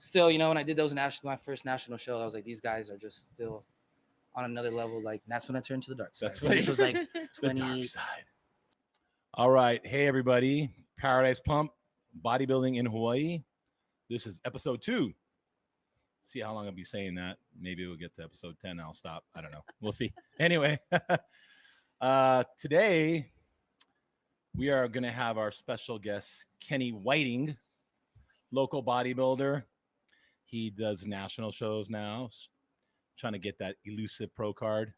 still, when I did my first national show, I was like, these guys are just still on another level. Like, that's when I turned to the dark side. That's when it was like the 20. dark side. All right. Hey, everybody. Paradise Pump, bodybuilding in Hawaii. This is episode 2. See how long I'll be saying that. Maybe we'll get to episode 10. I'll stop. I don't know. We'll see. Anyway, today we are going to have our special guest, Kenny Whiting, local bodybuilder. He does national shows now, trying to get that elusive pro card.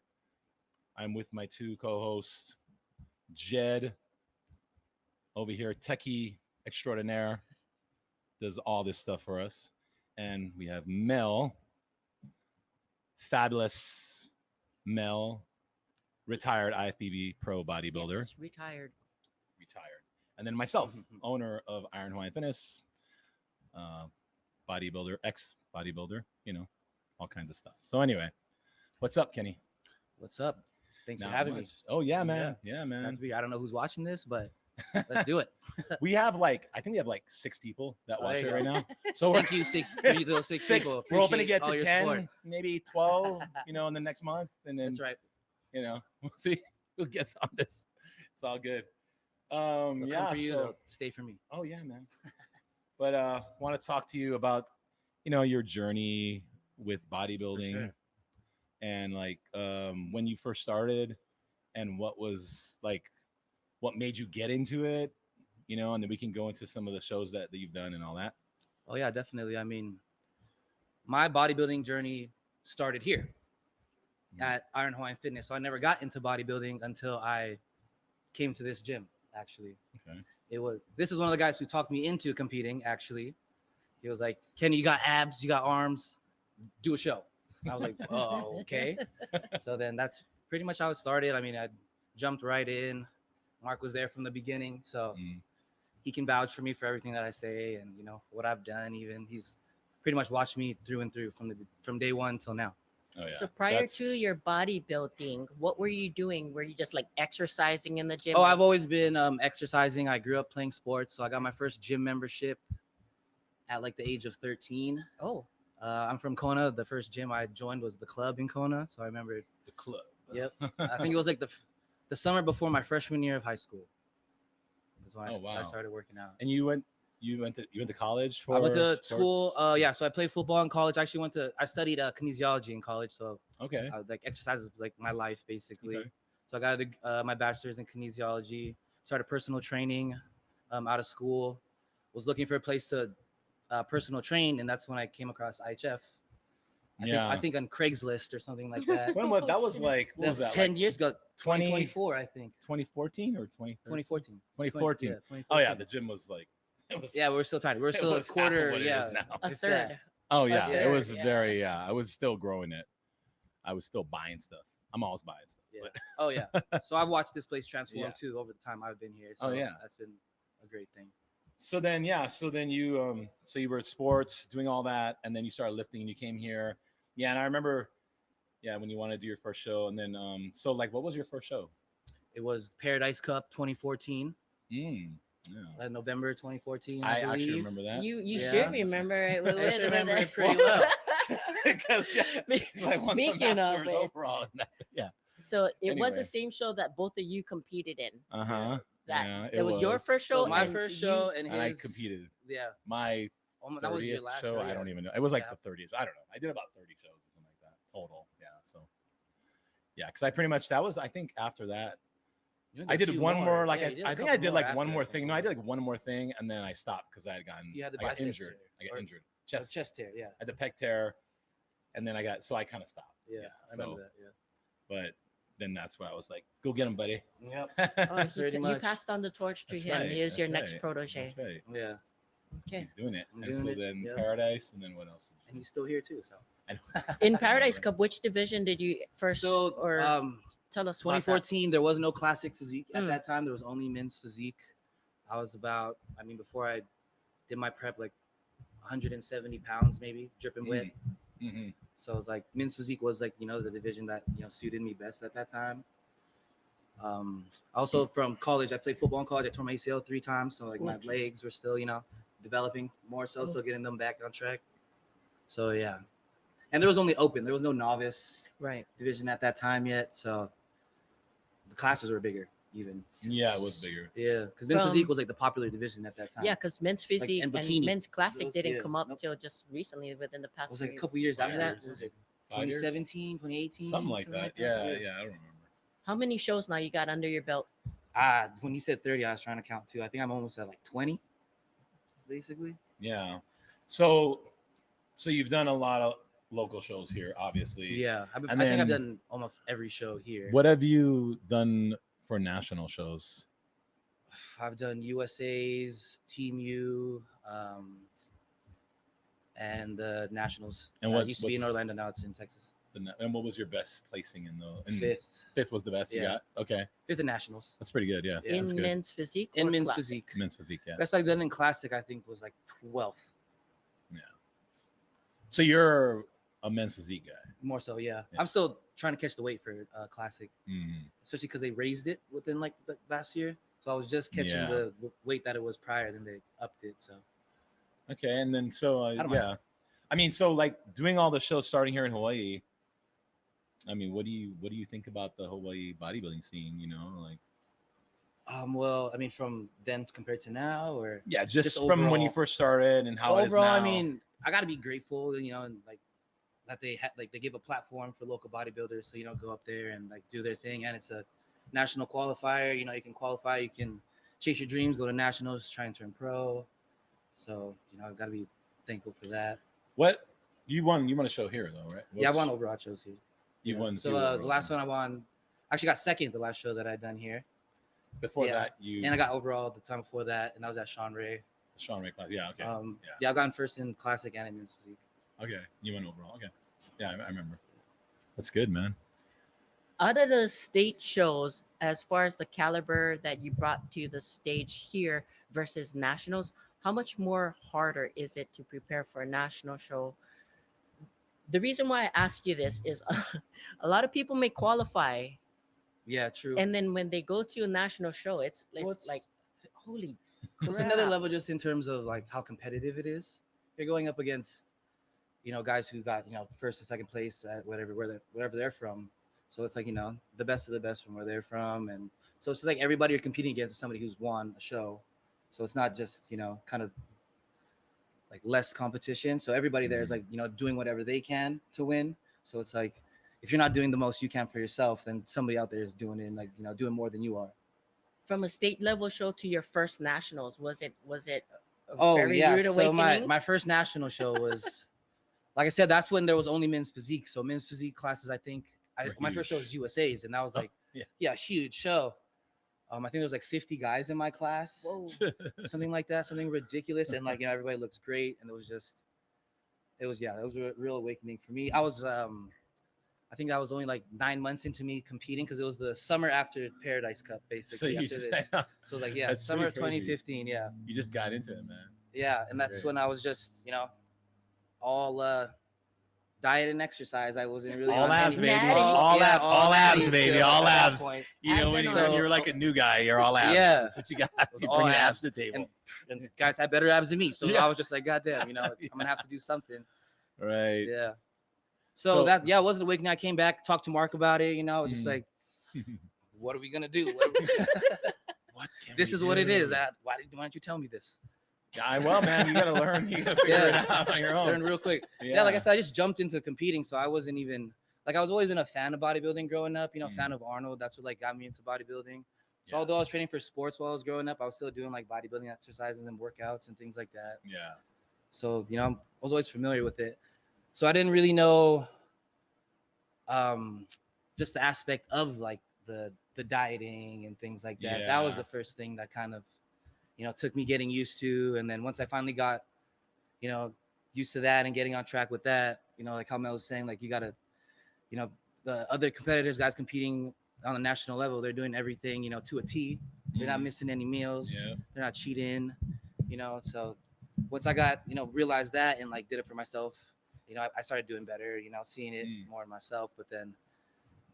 I'm with my 2 co-hosts, Jed, over here, techie extraordinaire, does all this stuff for us. And we have Mel, fabulous Mel, retired IFBB pro bodybuilder. Yes, retired. And then myself, owner of Iron Hawaiian Fitness, bodybuilder, ex-bodybuilder, all kinds of stuff. So anyway, what's up, Kenny? What's up? Thanks Not for having much. me. Oh, yeah, man. Yeah, man. That's big. I don't know who's watching this, but let's do it. We have I think we have 6 people that watch it right now. So thank you, those six people. We're hoping to get Appreciate to all 10, your support. maybe 12, in the next month. And then, That's right. we'll see who gets on this. It's all good. They'll Yeah. come for you, So, they'll stay for me. oh, yeah, man. But want to talk to you about, your journey with bodybuilding. For sure. And when you first started and what was what made you get into it, and then we can go into some of the shows that you've done and all that. Oh yeah, definitely. I mean, my bodybuilding journey started here at Iron Hawaiian Fitness. So I never got into bodybuilding until I came to this gym, actually. Okay. This is one of the guys who talked me into competing, actually. He was like, Kenny, you got abs, you got arms, do a show. And I was like, oh, okay. So then that's pretty much how it started. I mean, I jumped right in. Mark was there from the beginning, so he can vouch for me for everything that I say and what I've done. Even he's pretty much watched me through and through from day one till now. Oh yeah. So prior to your bodybuilding, what were you doing? Were you just exercising in the gym? Oh, I've always been exercising. I grew up playing sports, so I got my first gym membership at the age of 13. Oh. I'm from Kona. The first gym I joined was the club in Kona, so I remember The club. Yep. I think it was the summer before my freshman year of high school. That's when I started working out. And you went to college for I went to sports? school. So I played football in college. I actually I studied kinesiology in college. So Okay. exercise is my life basically. Okay. So I got my bachelor's in kinesiology, started personal training out of school, was looking for a place to personal train. And that's when I came across IHF. I think on Craigslist or something like that. When was that? What was that? 10 years ago, 20 2024, I think. 2014 or 2014? 2014. 2014. Oh yeah, the gym was it was. Yeah, we're still tiny. We're still a quarter. What it is now. A If third. that. Oh yeah, Yeah, it was yeah. very. Yeah, I was still growing it. I was still buying stuff. I'm always buying stuff. Yeah. But Oh yeah. So I've watched this place transform Yeah. too over the time I've been here. So Oh, yeah. that's been a great thing. So then you you were at sports doing all that, and then you started lifting and you came here. Yeah, and I remember, when you wanted to do your first show, and then what was your first show? It was Paradise Cup 2014, Yeah. November 2014. I believe. actually remember that. You Yeah. should remember it. I should remember it pretty well. Because Speaking of it, overall. Yeah. so it was Anyway. the same show that both of you competed in. Uh-huh. That Yeah, it was your first show. So my and first you- show and And I his competed. Yeah. My That was your 30th last show. show. I yeah. don't even know. It was Yeah. the 30th. I don't know. I did about 30 shows or something like that total. Yeah. So yeah, because I pretty much I think after that You I a did few one more. Yeah, you did a I think couple I did more one after more that. thing. No, I did one more thing, and then I stopped because I had gotten. You had the I got bicep injured. tear, I got or- injured. Chest tear. Yeah. I had the pec tear, and then I kind of stopped. Yeah. Yeah, I remember so- that. Yeah. But then that's why I was like, "Go get him, buddy." Yep. Oh, Pretty you much. passed on the torch to That's him. right, Here's that's your next right, protege. That's right. Yeah. Okay. He's doing it. I'm And doing so it, then yeah. Paradise, and then what else? And he's still here too. So. I know. In Paradise Cup, which division did you first? So or tell us. about that. 2014, there was no classic physique at Mm. that time. There was only men's physique. I was before I did my prep, 170 pounds, maybe dripping wet. Mm-hmm. So it's men's physique was the division that suited me best at that time. Also from college, I played football in college. I tore my ACL 3 times, so my Gorgeous. legs were still developing more so, still getting them back on track. So yeah, and there was only open. There was no novice Right. division at that time yet. So the classes were bigger even. Yeah, it was bigger. Yeah, because men's From- physique was like the popular division at that time. Yeah, because men's physique and and bikini. men's classic Those- didn't yeah, come up nope. till just recently within the It past was like a few- couple years after 5 that. years. What was it 5 years? 2017, 2018? Something like that. Yeah, I don't remember. How many shows now you got under your belt? When you said 30, I was trying to count too. I think I'm almost at like 20, basically. Yeah. So you've done a lot of local shows here, obviously. Yeah, And I think I've then- done almost every show here. What have you done for national shows? I've done USA's, Team U, and the Nationals. And It what- used to be in what's- Orlando, now it's in Texas. And what was your best placing in the Fifth, Fifth was the best you Yeah. got. Okay, fifth in Nationals. that's pretty good. Yeah, Yeah, in that's good. men's physique? In or men's classic? physique. Men's physique. Yeah. Best I've done in Classic, I think, was like 12th. So you're a men's physique guy. More so, yeah. Yeah. I'm still trying to catch the weight for Classic, Mm. especially because they raised it within like the last year. So I was just catching Yeah. the weight that it was prior, then they upped it. So Okay, and then so don't yeah, mind. I mean, so like doing all the shows starting here in Hawaii. I mean, what do you think about the Hawaii bodybuilding scene? You know, like well, I mean, from then compared to now, or yeah, just Just from when you overall. first started and how it is overall, now. I mean, I got to be grateful, and like that they they give a platform for local bodybuilders, so go up there and like do their thing, and it's a national qualifier. You can qualify, you can chase your dreams, go to nationals, try and turn pro. So I've got to be thankful for that. What you won a show here though, right? Yeah, I won overall shows here. You won. So two the overall. last one I won, actually got second the last show that I done here, Before yeah. that, you and I got overall the time before that, and that was at Sean Ray. Sean Ray class. Yeah. Okay. Yeah, I've gotten first in Classic and in men's physique. Okay. You went overall. Okay. Yeah, I remember. That's good, man. Out of the state shows, as far as the caliber that you brought to the stage here versus nationals, how much more harder is it to prepare for a national show? The reason why I ask you this is a lot of people may qualify, Yeah, true. and then when they go to a national show, it's Well, it's- like, holy It's another crap. level just in terms of like how competitive it is. You're going up against, guys who got first and second place at wherever they're from. So it's like the best of the best from where they're from, and so it's just like everybody you're competing against is somebody who's won a show. So it's not just kind of like less competition. So everybody there is like doing whatever they can to win. So it's like if you're not doing the most you can for yourself, then somebody out there is doing it, and like doing more than you are. From a state level show to your first nationals, was it a Oh very yeah, rude so awakening? my first national show was, like I said, that's when there was only men's physique. So men's physique classes, I think Were my first show was huge. USA's, and that was like yeah. huge show. I think there was like 50 guys in my class, Whoa. something like that, something ridiculous, and like everybody looks great, and it was a real awakening for me. I think that was only like 9 months into me competing because it was the summer after Paradise Cup, So basically. you after just, this. So it was like That's summer of pretty crazy. 2015, yeah. you just got into it, man. Yeah, and That's that's great. when I was just, all diet and exercise. I wasn't really All on abs, any- baby. Natty. All abs, natty baby. still All at that abs. point. You know, Abs when and you're arms. like a new guy, you're all abs. Yeah. That's what you got. was You all bring abs abs. to the table. And guys had better abs than me, so Yeah. I was just like, God damn, I'm gonna have to do something. Right. Yeah. So- So that it wasn't awakening. I came back, talked to Mark about it, just Mm. like, what are we gonna do? What can This we is what it do? is. Why don't you tell me this? Well, man, you gotta learn. You gotta figure Yeah. it out on your own. Learn real quick. Yeah, like I said, I just jumped into competing, so I wasn't even like I was always been a fan of bodybuilding growing up. Fan of Arnold. That's what like got me into bodybuilding. So Yeah. although I was training for sports while I was growing up, I was still doing like bodybuilding exercises and workouts and things like that. Yeah. So I was always familiar with it. So I didn't really know, just the aspect of like the dieting and things like that. That was Yeah. the first thing that kind of took me getting used to. And then once I finally got used to that and getting on track with that, like how Mel was saying, like you gotta, the other competitors, guys competing on a national level, they're doing everything to a T. They're not missing any meals. Yeah. They're not cheating. So once I got realized that and like did it for myself, I started doing better. Seeing it more in myself. But then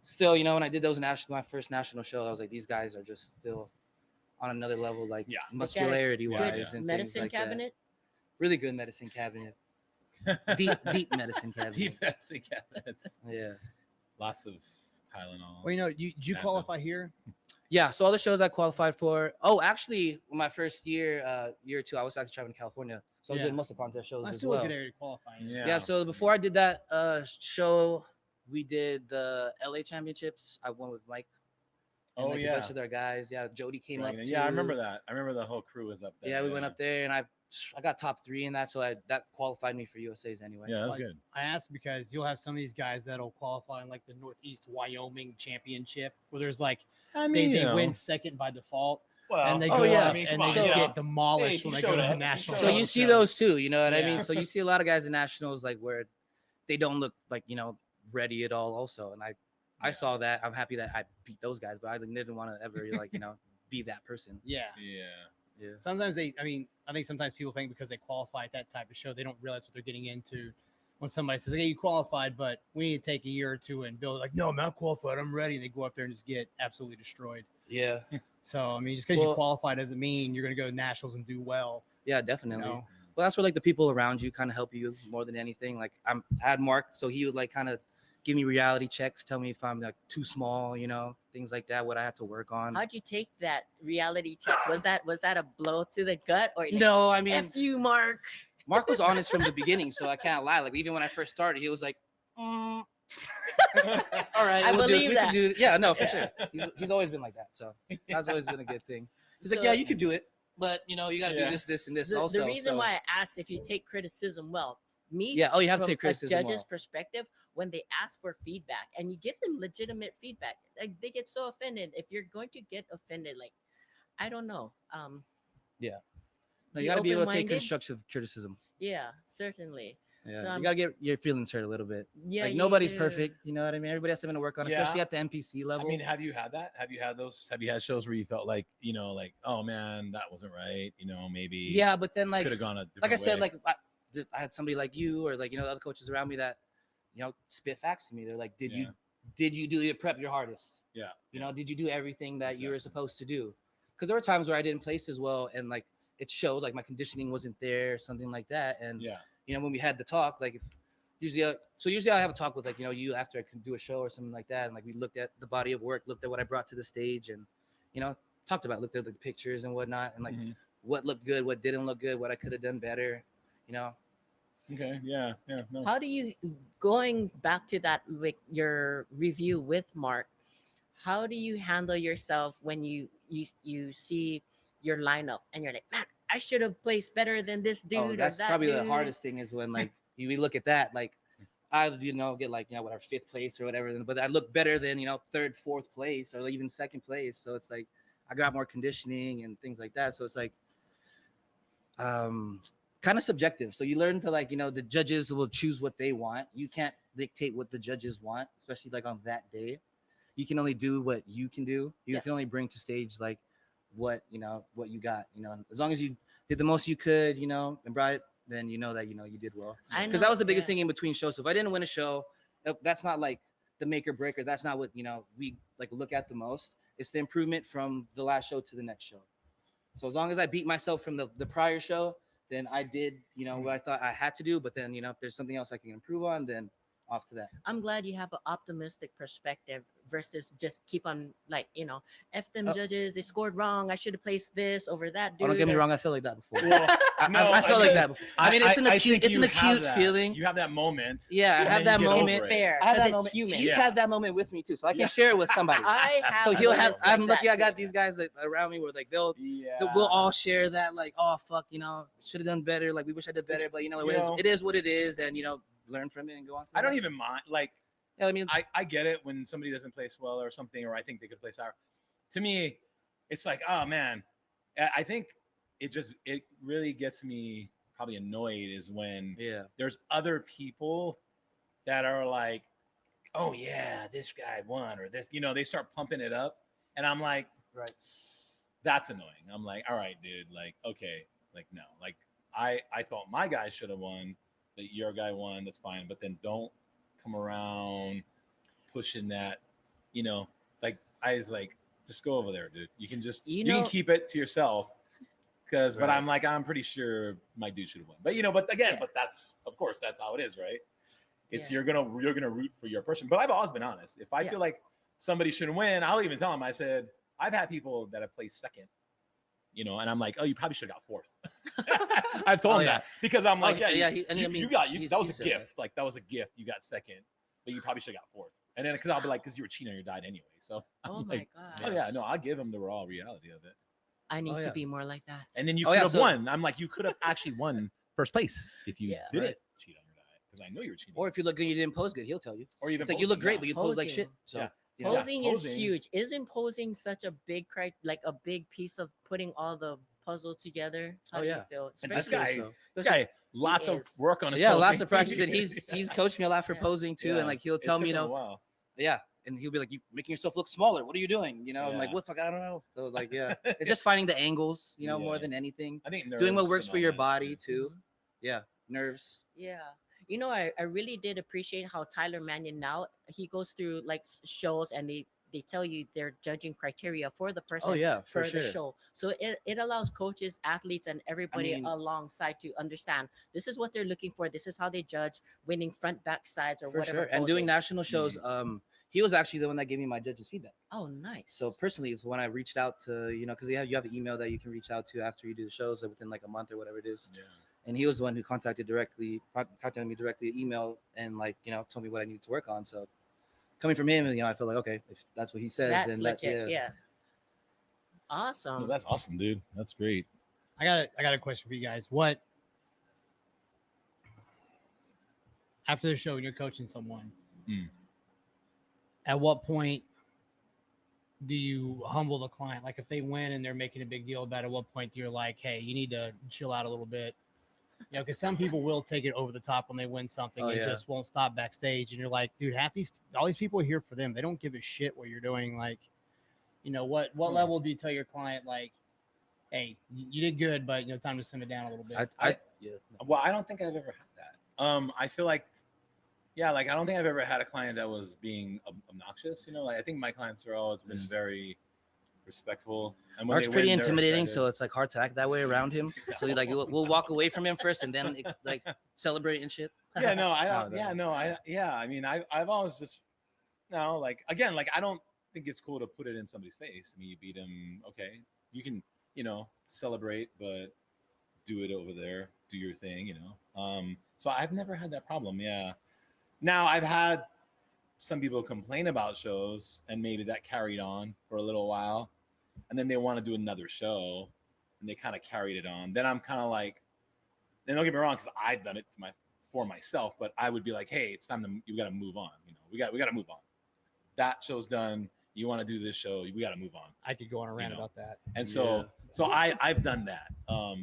still, when I did my first national show, I was like, these guys are just still on another level, like Yeah. muscularity Good wise and Medicine things like cabinet. that. Really good medicine cabinet. deep medicine cabinet. Deep medicine cabinets. Yeah. Lots of Tylenol. Well, did you Yeah, qualify here? Yeah. So all the shows I qualified for. Oh, actually, my first year or two, I was actually traveling to California, so I was Yeah. doing most of the contest shows That's as still well. a good area to qualify in. Yeah. Yeah. So before I did that show, we did the LA Championships. I went with Mike. And Oh like a yeah. bunch of their guys. Yeah, Jody came up. Yeah, I remember too. that. I remember the whole crew was up there. Yeah, we went up there, and I got top 3 in that, so that qualified me for USA's anyway. Yeah, that's Like, good. I asked because you'll have some of these guys that'll qualify in like the Northeast Wyoming Championship, where there's like I they you know, win second by default, well, and they oh, go yeah. up and come they on, just you know. get demolished Hey, when he they go to showed the up. He national. showed So up. you level see shows. those too, you know what I Yeah. mean? So you see a lot of guys in nationals like where they don't look like, ready at all also. And I Yeah. saw that. I'm happy that I beat those guys, but I didn't want to ever be that person. Yeah. Yeah. Yeah. Sometimes I think sometimes people think because they qualify at that type of show, they don't realize what they're getting into. When somebody says, "Hey, you qualified, but we need to take a year or two and build," like, "No, I'm not qualified. I'm ready." And they go up there and just get absolutely destroyed. Yeah. So just because you Well- qualify doesn't mean you're going to go to nationals and do well. Yeah, You definitely. know? Well, that's where like the people around you kind of help you more than anything. Like I had Mark, so he would like kind of give me reality checks, tell me if I'm like too small, things like that, what I have to work on. How'd you take that reality check? Was that a blow to the gut or like, No, I mean, F you, Mark? Mark was honest from the beginning, so I can't lie. Like even when I first started, he was like, "All right, I we'll believe we that. can do." Yeah, no, for sure. He's always been like that, so that's always been a good thing. He's like, So- "Yeah, you can do it, but you got to Yeah. do this, and this The, also." the reason so- why I asked if you take criticism well, me, Yeah, oh, you have to from take criticism a judge's well. perspective, when they ask for feedback and you give them legitimate feedback, like they get so offended. If you're going to get offended, like I don't know, No, you be got to be able to take open-minded. constructive criticism. Yeah, certainly. Yeah, So you I'm- got to get your feelings hurt a little bit. Yeah, Like you nobody's do. perfect, you know what I mean? Everybody has something to work on, Yeah. especially at the NPC I level. mean, have you had that? Have you had those? Have you had shows where you felt like, like, oh man, that wasn't right? Maybe. yeah, but then like Could have gone a different like I said, way. like I had somebody like you or like other coaches around me that spit facts to me. They're like, did you do your prep your hardest? Yeah. Did you do everything that you were Exactly. supposed to do? Because there were times where I didn't place as well, and like it showed, like my conditioning wasn't there, something like that. And Yeah. when we had the talk, like if usually I have a talk with like you after I can do a show or something like that, and like we looked at the body of work, looked at what I brought to the stage, and talked about, looked at the pictures and whatnot, and like Mhm. what looked good, what didn't look good, what I could have done better. Okay. Yeah. Yeah. No. How do you, going back to that with your review with Mark, how do you handle yourself when you see your lineup and you're like, man, I should have placed better than this dude Oh, or that's that probably the dude." hardest thing is when like we look at that, like I get like whatever 5th place or whatever, but I look better than 3rd, 4th place or even 2nd place. So it's like I got more conditioning and things like that. So it's like kind of subjective. So you learn to like the judges will choose what they want. You can't dictate what the judges want, especially like on that day. You can only do what you can do. You Yeah. can only bring to stage like what what you got. As long as you did the most you could, and brought it, then that you did well. I Because know, that was the biggest yeah. thing in between shows. So if I didn't win a show, that's not like the make or breaker. That's not what we like look at the most. It's the improvement from the last show to the next show. So as long as I beat myself from the prior show, then I did what I thought I had to do. But then if there's something else I can improve on, then off to that. I'm glad you have an optimistic perspective versus just keep on like F them Oh. judges, they scored wrong, I should have placed this over that dude. Oh, don't get me or- wrong. I feel like that before. Well, I felt like that before. I mean, it's an acute, think it's an you have acute that. feeling. You have that moment. Yeah, I and have then that you get over moment. it. Fair, I have because that it's moment. human. He's Yeah. had that moment with me too, so I can Yeah. share it with somebody. I have So he'll have. moments like I'm lucky I that got too. these guys that around me where like we'll Yeah. all share that like, oh fuck, should have done better. Like we wish I did better, but it is what it is, and learn from it and go on. To the I don't next. even mind. Like, Yeah, I mean, I get it when somebody doesn't place well or something, or I think they could place higher. To me, it's like, oh man, I think it really gets me probably annoyed is when yeah, there's other people that are like, oh yeah, this guy won or this, they start pumping it up, and I'm like, right. that's annoying. I'm like, all right, dude, like, okay, like no, like I thought my guy should have won, that your guy won, that's fine, but then don't come around pushing that, like I was like, just go over there, dude. You can just You you know- can keep it to yourself. But Right. I'm like, I'm pretty sure my dude should have won. But but again, Yeah. but that's of course, that's how it is, right? It's Yeah. you're gonna root for your person. But I've always been honest. If I Yeah. feel like somebody shouldn't win, I'll even tell them. I said I've had people that have placed second, and I'm like, oh, you probably should have got fourth. I've told Oh, them yeah. that because I'm like, Oh, yeah, I mean, you got he's- that was he a said that. gift. Like that was a gift. You got second, but you probably should have got fourth. And then because I'll be like, because you were cheating on your diet anyway. So I'm Oh my like, god. oh yeah, no, I'll give them the raw reality of it. I need Oh, to yeah. be more like that. And then you Oh, could yeah, have so- won. I'm like, you could have actually won first place if you Yeah. didn't Right. cheat on your diet because I know you were cheating. Or if you look good, you didn't pose good. He'll tell you. Or even It's like you look posing, great, yeah. but you pose like Posing. shit. So Yeah. you know, Posing is posing. huge. Isn't posing such a big like a big piece of putting all the puzzle together? How Oh, do yeah. you feel? And this Especially guy, so. this guy, lots of is. work on his. Yeah, posing. lots of practice, and he's coached me a lot for Yeah. posing too. Yeah. And like he'll It tell took me, him a while. yeah, and he'll be like, "You making yourself look smaller. What are you doing?" I'm like, Yeah. "What the fuck? I don't know." So like, yeah, it's just finding the angles, more Yeah. than anything. I think Doing what nerves works and for all your that body shit. too. Yeah, nerves. Yeah. I really did appreciate how Tyler Mannion now he goes through like shows and they tell you their judging criteria for the person Oh yeah, for for the sure. show. So it allows coaches, athletes, and everybody mean- alongside to understand this is what they're looking for. This is how they judge winning front, back, sides, or For whatever. sure. And doing poses. national shows, he was actually the one that gave me my judges' feedback. Oh, nice. So personally, it's when I reached out to, because you have an email that you can reach out to after you do the shows within like a month or whatever it is. Yeah. And he was the one who contacted me directly via email and told me what I needed to work on. So coming from him, I feel like, okay, if that's what he says, that's then legit. yeah. Yeah. Awesome. No, that's awesome, dude. That's great. I got a question for you guys. What after the show when you're coaching someone, at what point do you humble the client? Like if they win and they're making a big deal about it, at what point do you like, hey, you need to chill out a little bit? Because some people will take it over the top when they win something and yeah. just won't stop backstage. And you're like, dude, all these people are here for them. They don't give a shit what you're doing. Like, what level do you tell your client like, hey, you did good, but time to simmer down a little bit? Well, I don't think I've ever had that. I feel like, I don't think I've ever had a client that was being obnoxious. I think my clients have always been very respectful. And when Mark's they pretty win, they're intimidating, excited. so it's like hard to act that way around him. So we'll walk away from him first and then like celebrate and shit. Yeah, no, I Oh, don't. no. Yeah, no, I mean, I've always just again, I don't think it's cool to put it in somebody's face. I mean, you beat him, okay, you can, celebrate, but do it over there, do your thing, So I've never had that problem. Yeah. Now I've had some people complain about shows, and maybe that carried on for a little while, and then they want to do another show, and they kind of carried it on. Then I'm kind of like, and don't get me wrong, because I've done it for myself, but I would be like, hey, it's time you got to move on. We got to move on. That show's done. You want to do this show? We got to move on. I could go on a rant about that. And so I've done that.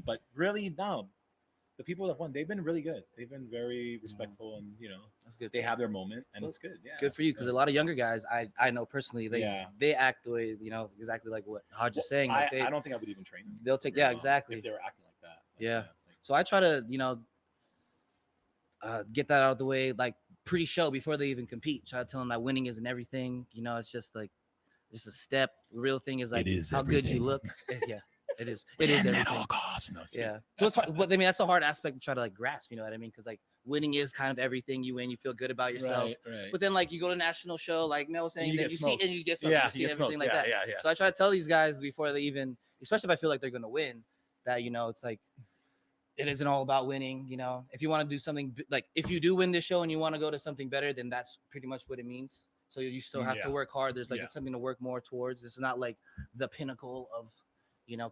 But really, no, the people that won, they've been really good. They've been very respectful, and That's good. they have their moment, and Well, it's good. Yeah, Good for you, because a lot of younger guys I know personally, they act the way exactly like what Hodge is saying. Like I don't think I would even train them. they'll take exactly. if they were acting like that. Yeah. So I try to get that out of the way like pre-show before they even compete. Try to tell them that winning isn't everything. It's just like just a step. The real thing is like It is how good you everything. look. Yeah, it is. It is everything. Cost. No, Yeah. So it's hard, but I mean that's a hard aspect to try to like grasp. You know what I mean? Because like winning is kind of everything. You win, you feel good about yourself. Right. But then like you go to a national show, like Mel was saying, you that get you smoked. see and you get smoked. Yeah, You see you get everything smoked. like that. Yeah. So I try to tell these guys before they even, especially if I feel like they're gonna win, that it's like it isn't all about winning. If you want to do something like if you do win this show and you want to go to something better, then that's pretty much what it means. So you still have to Yeah. work hard. There's like Yeah. it's something to work more towards. It's not like the pinnacle of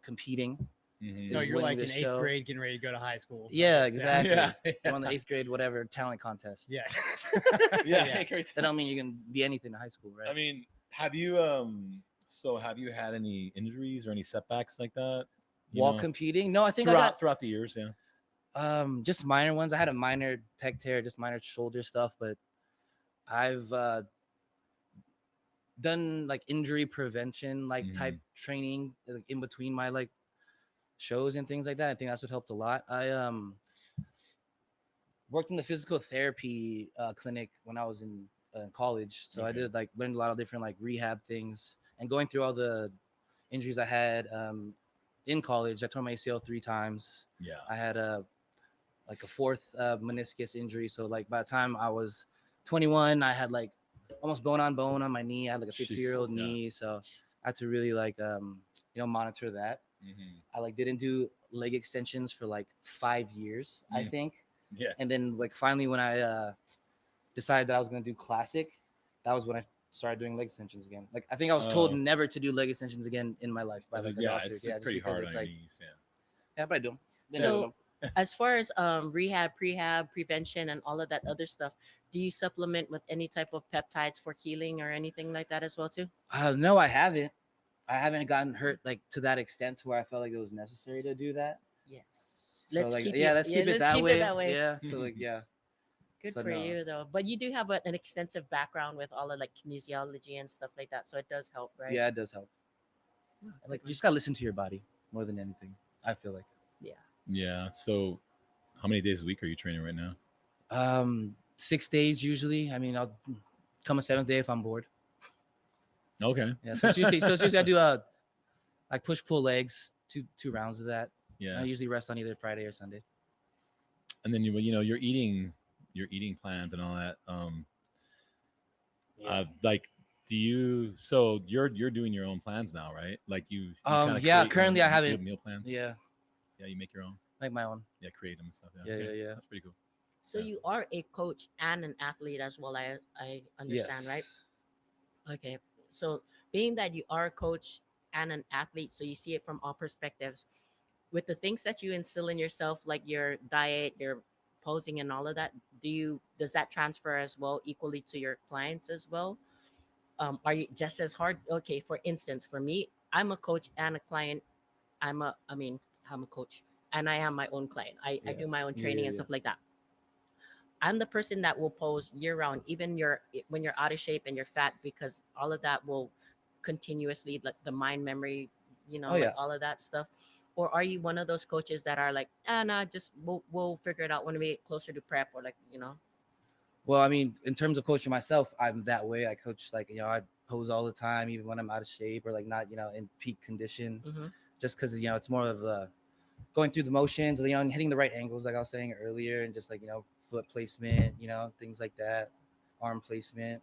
competing. Mhm. No, is you're like winning in this eighth show. grade, getting ready to go to high school. Yeah, That's- exactly. Yeah. You're on the 8th grade whatever talent contest. Yeah. Yeah. That don't mean you can be anything in high school, right? I mean, have you had any injuries or any setbacks like that? While competing? No, I think throughout the years, yeah. I got just minor ones. I had a minor pec tear, just minor shoulder stuff, but I've done like injury prevention type training in between my like shows and things like that. I think that's what helped a lot. I worked in the physical therapy clinic when I was in college, so I Okay. did learned a lot of different rehab things, and going through all the injuries I had in college. I tore my ACL 3 times. Yeah. I had a like a fourth meniscus injury. So like by the time I was 21, I had like almost bone on my knee. I had like a Jeez, 50-year-old yeah. knee, so I had to really like monitor that. I like didn't do leg extensions for like 5 years, I Mm. think. Yeah. And then like finally when I decided that I was gonna do classic, that was when I started doing leg extensions again. Like I think I was told Oh. never to do leg extensions again in my life by like a Yeah, doctor. it's Yeah, just pretty because hard it's on like your knees. Yeah. yeah, but I do them. Then I So- do them. As far as rehab, prehab, prevention, and all of that other stuff, do you supplement with any type of peptides for healing or anything like that as well too? No, I haven't. I haven't gotten hurt like to that extent to where I felt like it was necessary to do that. Yes. So Let's like keep yeah, it. let's keep it let's that keep way. it that way. Yeah. So like yeah. Good So for no. you though. But you do have an extensive background with all of like kinesiology and stuff like that, so it does help, right? Yeah, it does help. Like you just gotta listen to your body more than anything. I feel like. Yeah. So, how many days a week are you training right now? 6 days usually. I mean, I'll come a 7th day if I'm bored. Okay. Yeah. So it's usually I do like push pull legs, two rounds of that. Yeah. I usually rest on either Friday or Sunday. And then your eating plans and all that. Like, do you? So you're doing your own plans now, right? Like you kinda Yeah, create your currently own I haven't. meal plans. Yeah, Yeah, you make your own. make my own. Yeah, create them and stuff. Yeah, okay. yeah. That's pretty cool. So Yeah. you are a coach and an athlete as well. I understand, right? Okay. So being that you are a coach and an athlete, so you see it from all perspectives. With the things that you instill in yourself, like your diet, your posing, and all of that, does that transfer as well equally to your clients as well? Are you just as hard? Okay, for instance, for me, I'm a coach and a client. I'm a coach and I am my own client. I Yeah. do my own Yeah, training yeah, and yeah. stuff like that. I'm the person that will pose year round, even when you're out of shape and you're fat, because all of that will continuously, like the mind memory, Oh, yeah. all of that stuff. Or are you one of those coaches that are like, nah, just we'll figure it out when we get closer to prep, or Well, I mean, in terms of coaching myself, I'm that way. I coach like I pose all the time, even when I'm out of shape or like not in peak condition. Mhm. Just because it's more of going through the motions, and hitting the right angles, like I was saying earlier, and just like foot placement, things like that, arm placement.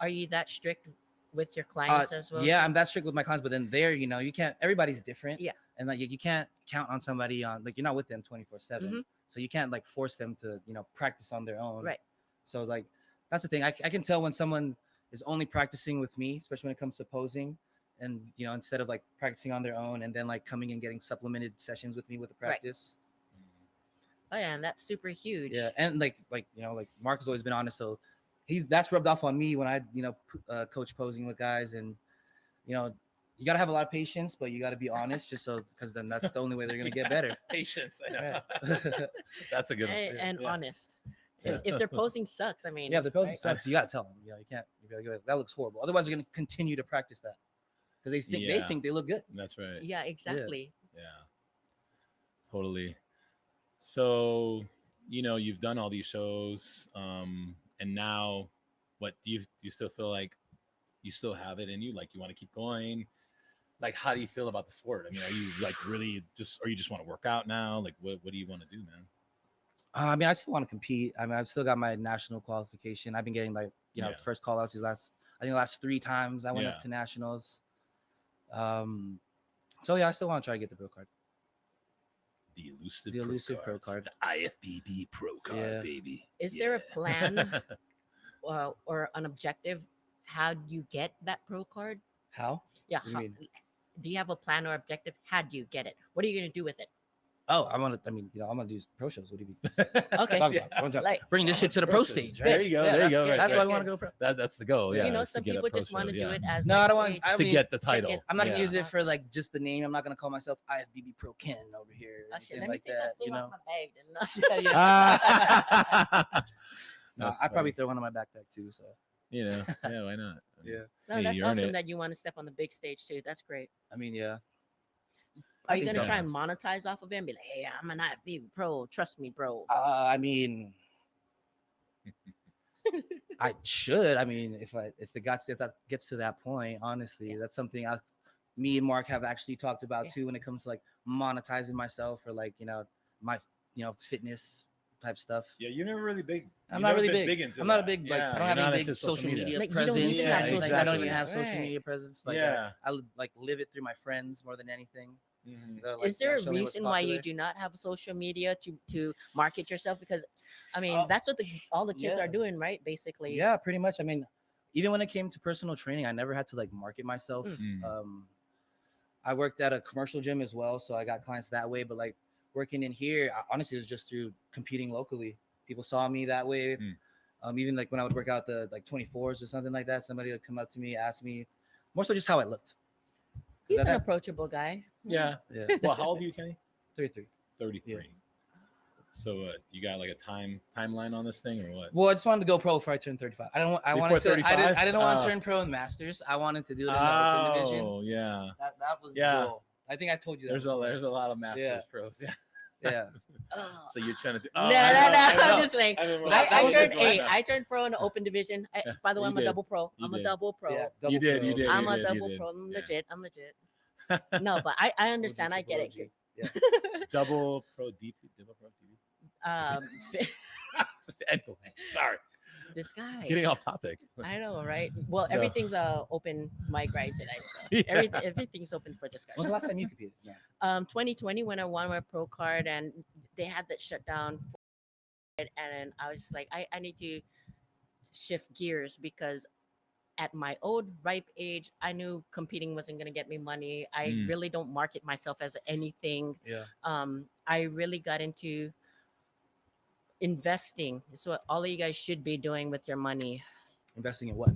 Are you that strict with your clients as well? Yeah, too? I'm that strict with my clients, but then you can't. Everybody's different. Yeah. And like you can't count on somebody on like you're not with them 24/7, Mhm. so you can't like force them to practice on their own. Right. So like that's the thing. I can tell when someone is only practicing with me, especially when it comes to posing, and instead of like practicing on their own and then like coming and getting supplemented sessions with me with the Right. practice. Oh yeah, and that's super huge. Yeah, and like Mark has always been honest, so that's rubbed off on me when I coach posing with guys, and you gotta have a lot of patience, but you gotta be honest, just so because then that's the only way they're gonna get better. Patience. I know. Yeah. That's a good one. And Yeah. honest. Yeah. If their posing sucks, I mean, Yeah, if the posing right? sucks, you gotta tell them. You can't. You be like, that looks horrible. Otherwise, they're gonna continue to practice that because they Yeah. think they look good. That's right. Yeah, exactly. Yeah. Totally. So, you've done all these shows, and now, what do you still feel like you still have it in you? Like you want to keep going? Like, how do you feel about the sport? I mean, are you like really or you just want to work out now? Like, what do you want to do, man? I mean, I still want to compete. I mean, I've still got my national qualification. I've been getting like Yeah. first call outs the last 3 times I went Yeah. up to nationals. So yeah, I still want to try to get the pro card. The elusive, Pro card. the IFBB pro card, Yeah. baby. Is there a plan or an objective? How do you get that pro card? How? Yeah. What do you mean? Do you have a plan or objective? How do you get it? What are you gonna do with it? Oh, I'm gonna do pro shows. What do you mean? Okay. Talk about? I'm trying- Like, bring this shit to the pro stage, right? There you go. Yeah, there you that's go. good. Right, That's right. why I want to go pro. That's the goal. Yeah. you know, is to some get a people pro just want to show, do yeah. it as No, like, I don't want. hey, I to mean, get the check title. it. I'm not gonna Yeah. use it for like just the name. I'm not gonna call myself IFBB Pro Ken over here. Or Oh, shit, anything let me like take that. that thing You off know. my bag. Then. No, That's I'd probably funny. throw one on my backpack too. So Yeah, why not? yeah. No, Hey, that's you earned awesome it. that you want to step on the big stage too. That's great. I mean, yeah. Are I you think gonna so. try and monetize off of it and be like, hey, I'm an IFB pro, trust me, bro? I mean, I should. I mean, if that gets to that point, honestly, that's something me and Mark have actually talked about too when it comes to like monetizing myself or like my fitness type stuff. Yeah, you're never really big. I'm you've not never really been big. into I'm not a that. big like Yeah, I don't you're have not any into big social media Like, you don't presence. even have I don't social even media. have social Right. media presence. Like Yeah. I like live it through my friends more than anything. Mhm. They're, like, Is there a show me what's reason why you popular. do not have social media to market yourself? Because, I mean, Oh, that's what all the kids yeah. are doing, right? Basically. Yeah, pretty much. I mean, even when it came to personal training, I never had to like market myself. Mm. I worked at a commercial gym as well, so I got clients that way. But like working in here, honestly, it was just through competing locally. People saw me that way. Even like when I would work out the like 24s or something like that, somebody would come up to me, ask me more so just how I looked. He's I an had- approachable guy. Yeah. Yeah, Well, how old are you, Kenny? 33. 33. Yeah. So you got like a timeline on this thing or what? Well, I just wanted to go pro before I turned 35. I Before wanted to. 35? I didn't want Oh. to turn pro in Masters. I wanted to do it in the open division. Oh, yeah. That was Yeah. the goal. I think I told you that. There's a lot of Masters Yeah. pros. Yeah. Yeah. Oh. So you're trying to do. No, Oh, no, I no. know, I know. I'm just saying. I mean, well, that I was turned the right eight. now. I turned pro in the open division. By the way, You I'm a did. double pro. You I'm did. a double pro. Yeah, You did. You did. I'm you a did, double you pro. did. I'm Yeah. legit. I'm legit. No, but I understand. I get it. Yeah. Double pro DP. Double pro DP. Um, Anyway, sorry. this guy. Getting off topic. I know, right? Well, So- everything's open mic right today, so Yeah. everything's open for When's discussion. the last time you competed? No. 2020 when I won my pro card and they had that shutdown, and then I was just like, I need to shift gears because at my old ripe age, I knew competing wasn't gonna get me money. I Mm. really don't market myself as anything. Yeah. I really got into investing. It's what all of you guys should be doing with your money. Investing in what?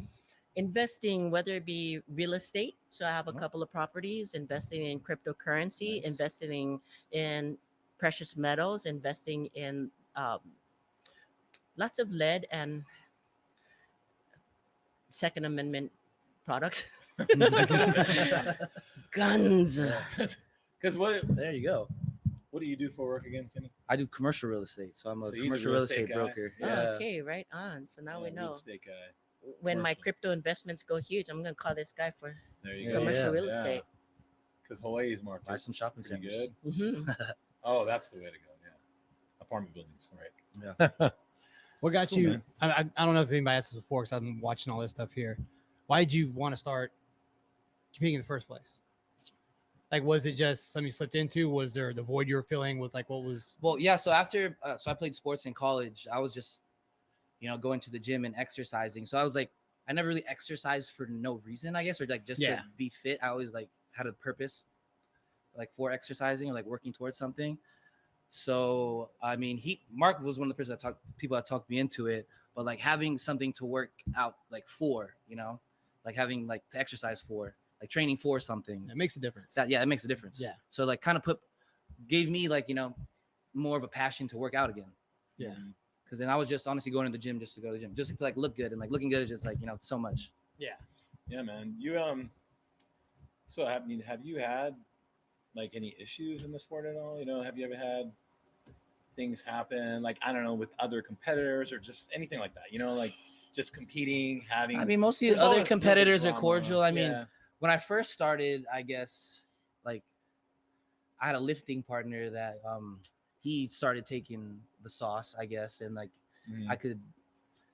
Investing, whether it be real estate. So I have a Oh. couple of properties, investing in cryptocurrency, Nice. investing in precious metals, investing in lots of lead and Second Amendment products. Guns. Yeah. Because what There you go. do you do for work again, Kenny? I do commercial real estate, so I'm a So he's a commercial real real estate estate guy. broker. Oh, Yeah. okay, right on. So now we Real know. estate guy. When my commercial. crypto investments go huge, I'm gonna call this guy for There you Yeah, go. commercial yeah, real estate. Because Hawaii's market. Buy some shopping pretty centers. good. hmm Oh, that's the way to go. Yeah. Apartment buildings, right? Yeah. What got Cool, you? man. I don't know if anybody asked this before because I've been watching all this stuff here. Why did you want to start competing in the first place? Like, was it just something you slipped into? Was there the void you were feeling? Was like, what was? Well, yeah. So after, so I played sports in college. I was just, going to the gym and exercising. So I was like, I never really exercised for no reason, I guess, or like just Yeah. to be fit. I always like had a purpose, like for exercising or like working towards something. So I mean, Mark was one of the people that talked me into it. But like having something to work out like for, like having like to exercise for, like training for something. It makes a difference. That it makes a difference. Yeah. So like kind of gave me like more of a passion to work out again. Yeah. Mhm. Because then I was just honestly going to the gym just to go to the gym, just to like look good, and like looking good is just like so much. Yeah. Yeah, man. You So have you had like any issues in the sport at all? Have you ever had things happen like I don't know with other competitors or just anything like that? Like just competing, having. I mean, mostly There's other always a little bit of competitors are drama. cordial. I mean, Yeah. when I first started, I guess like I had a lifting partner that he started taking the sauce, I guess, and like Mhm. I could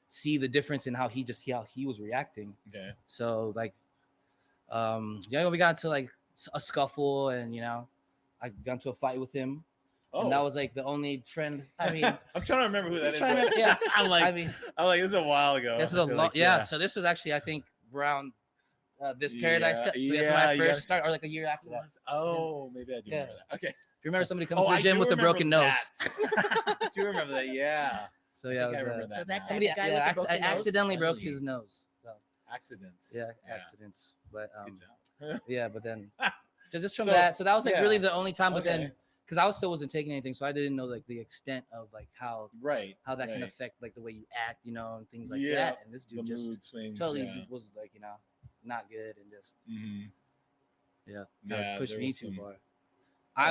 see the difference in how he was reacting. Okay. So like, we got into like a scuffle, and I got into a fight with him, Oh, and that was like the only friend. I mean, I'm trying to remember who that is. trying to remember- yeah. I'm like, I mean, this is a while ago. this is I a feel lot. like, Yeah. So this was actually, I think, around this Paradise Yeah, Cup. So that's when yeah, I you first gotta- started, or like a year after that. Oh, maybe I do Yeah. remember that. Okay. If you remember somebody comes to I the gym do with a remember broken nose. that. I do remember that. Yeah. So yeah, I think I it was, remember So that that now. somebody- somebody guy with the I broken nose? accidentally broke Funny. his nose. So Accidents. yeah, accidents. But Good job. yeah, but then just from So, that. So that was like really yeah. the only time. But then Okay. because I still wasn't taking anything, so I didn't know like the extent of like how Right. that can right. affect like the way you act, and things like Yeah, that. And this The dude just mood swings. totally Yeah. was like not good, and just Mhm. kinda Yeah, pushed there me was too some- far.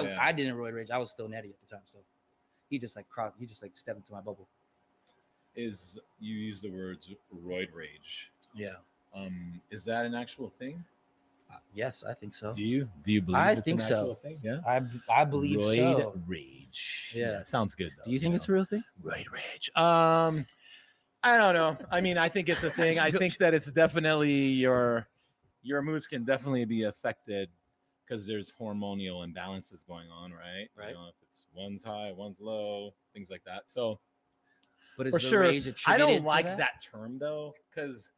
Yeah. I didn't roid rage. I was still netty at the time, so he just like stepped into my bubble. Is you use the words roid rage? Yeah. Is that an actual thing? Yes, I think so. Do you believe I it's think an so. actual thing? Yeah. I believe roid so. rage. rage. Yeah. Sounds good though. Do you think it's a real thing? roid rage? I don't know. I mean, I think it's a thing. I think that it's definitely your moods can definitely be affected because there's hormonal imbalances going on, right? Right. You know, if it's one's high, one's low, things like that. So But is for the sure, rage I attributed don't to like that? that term though, because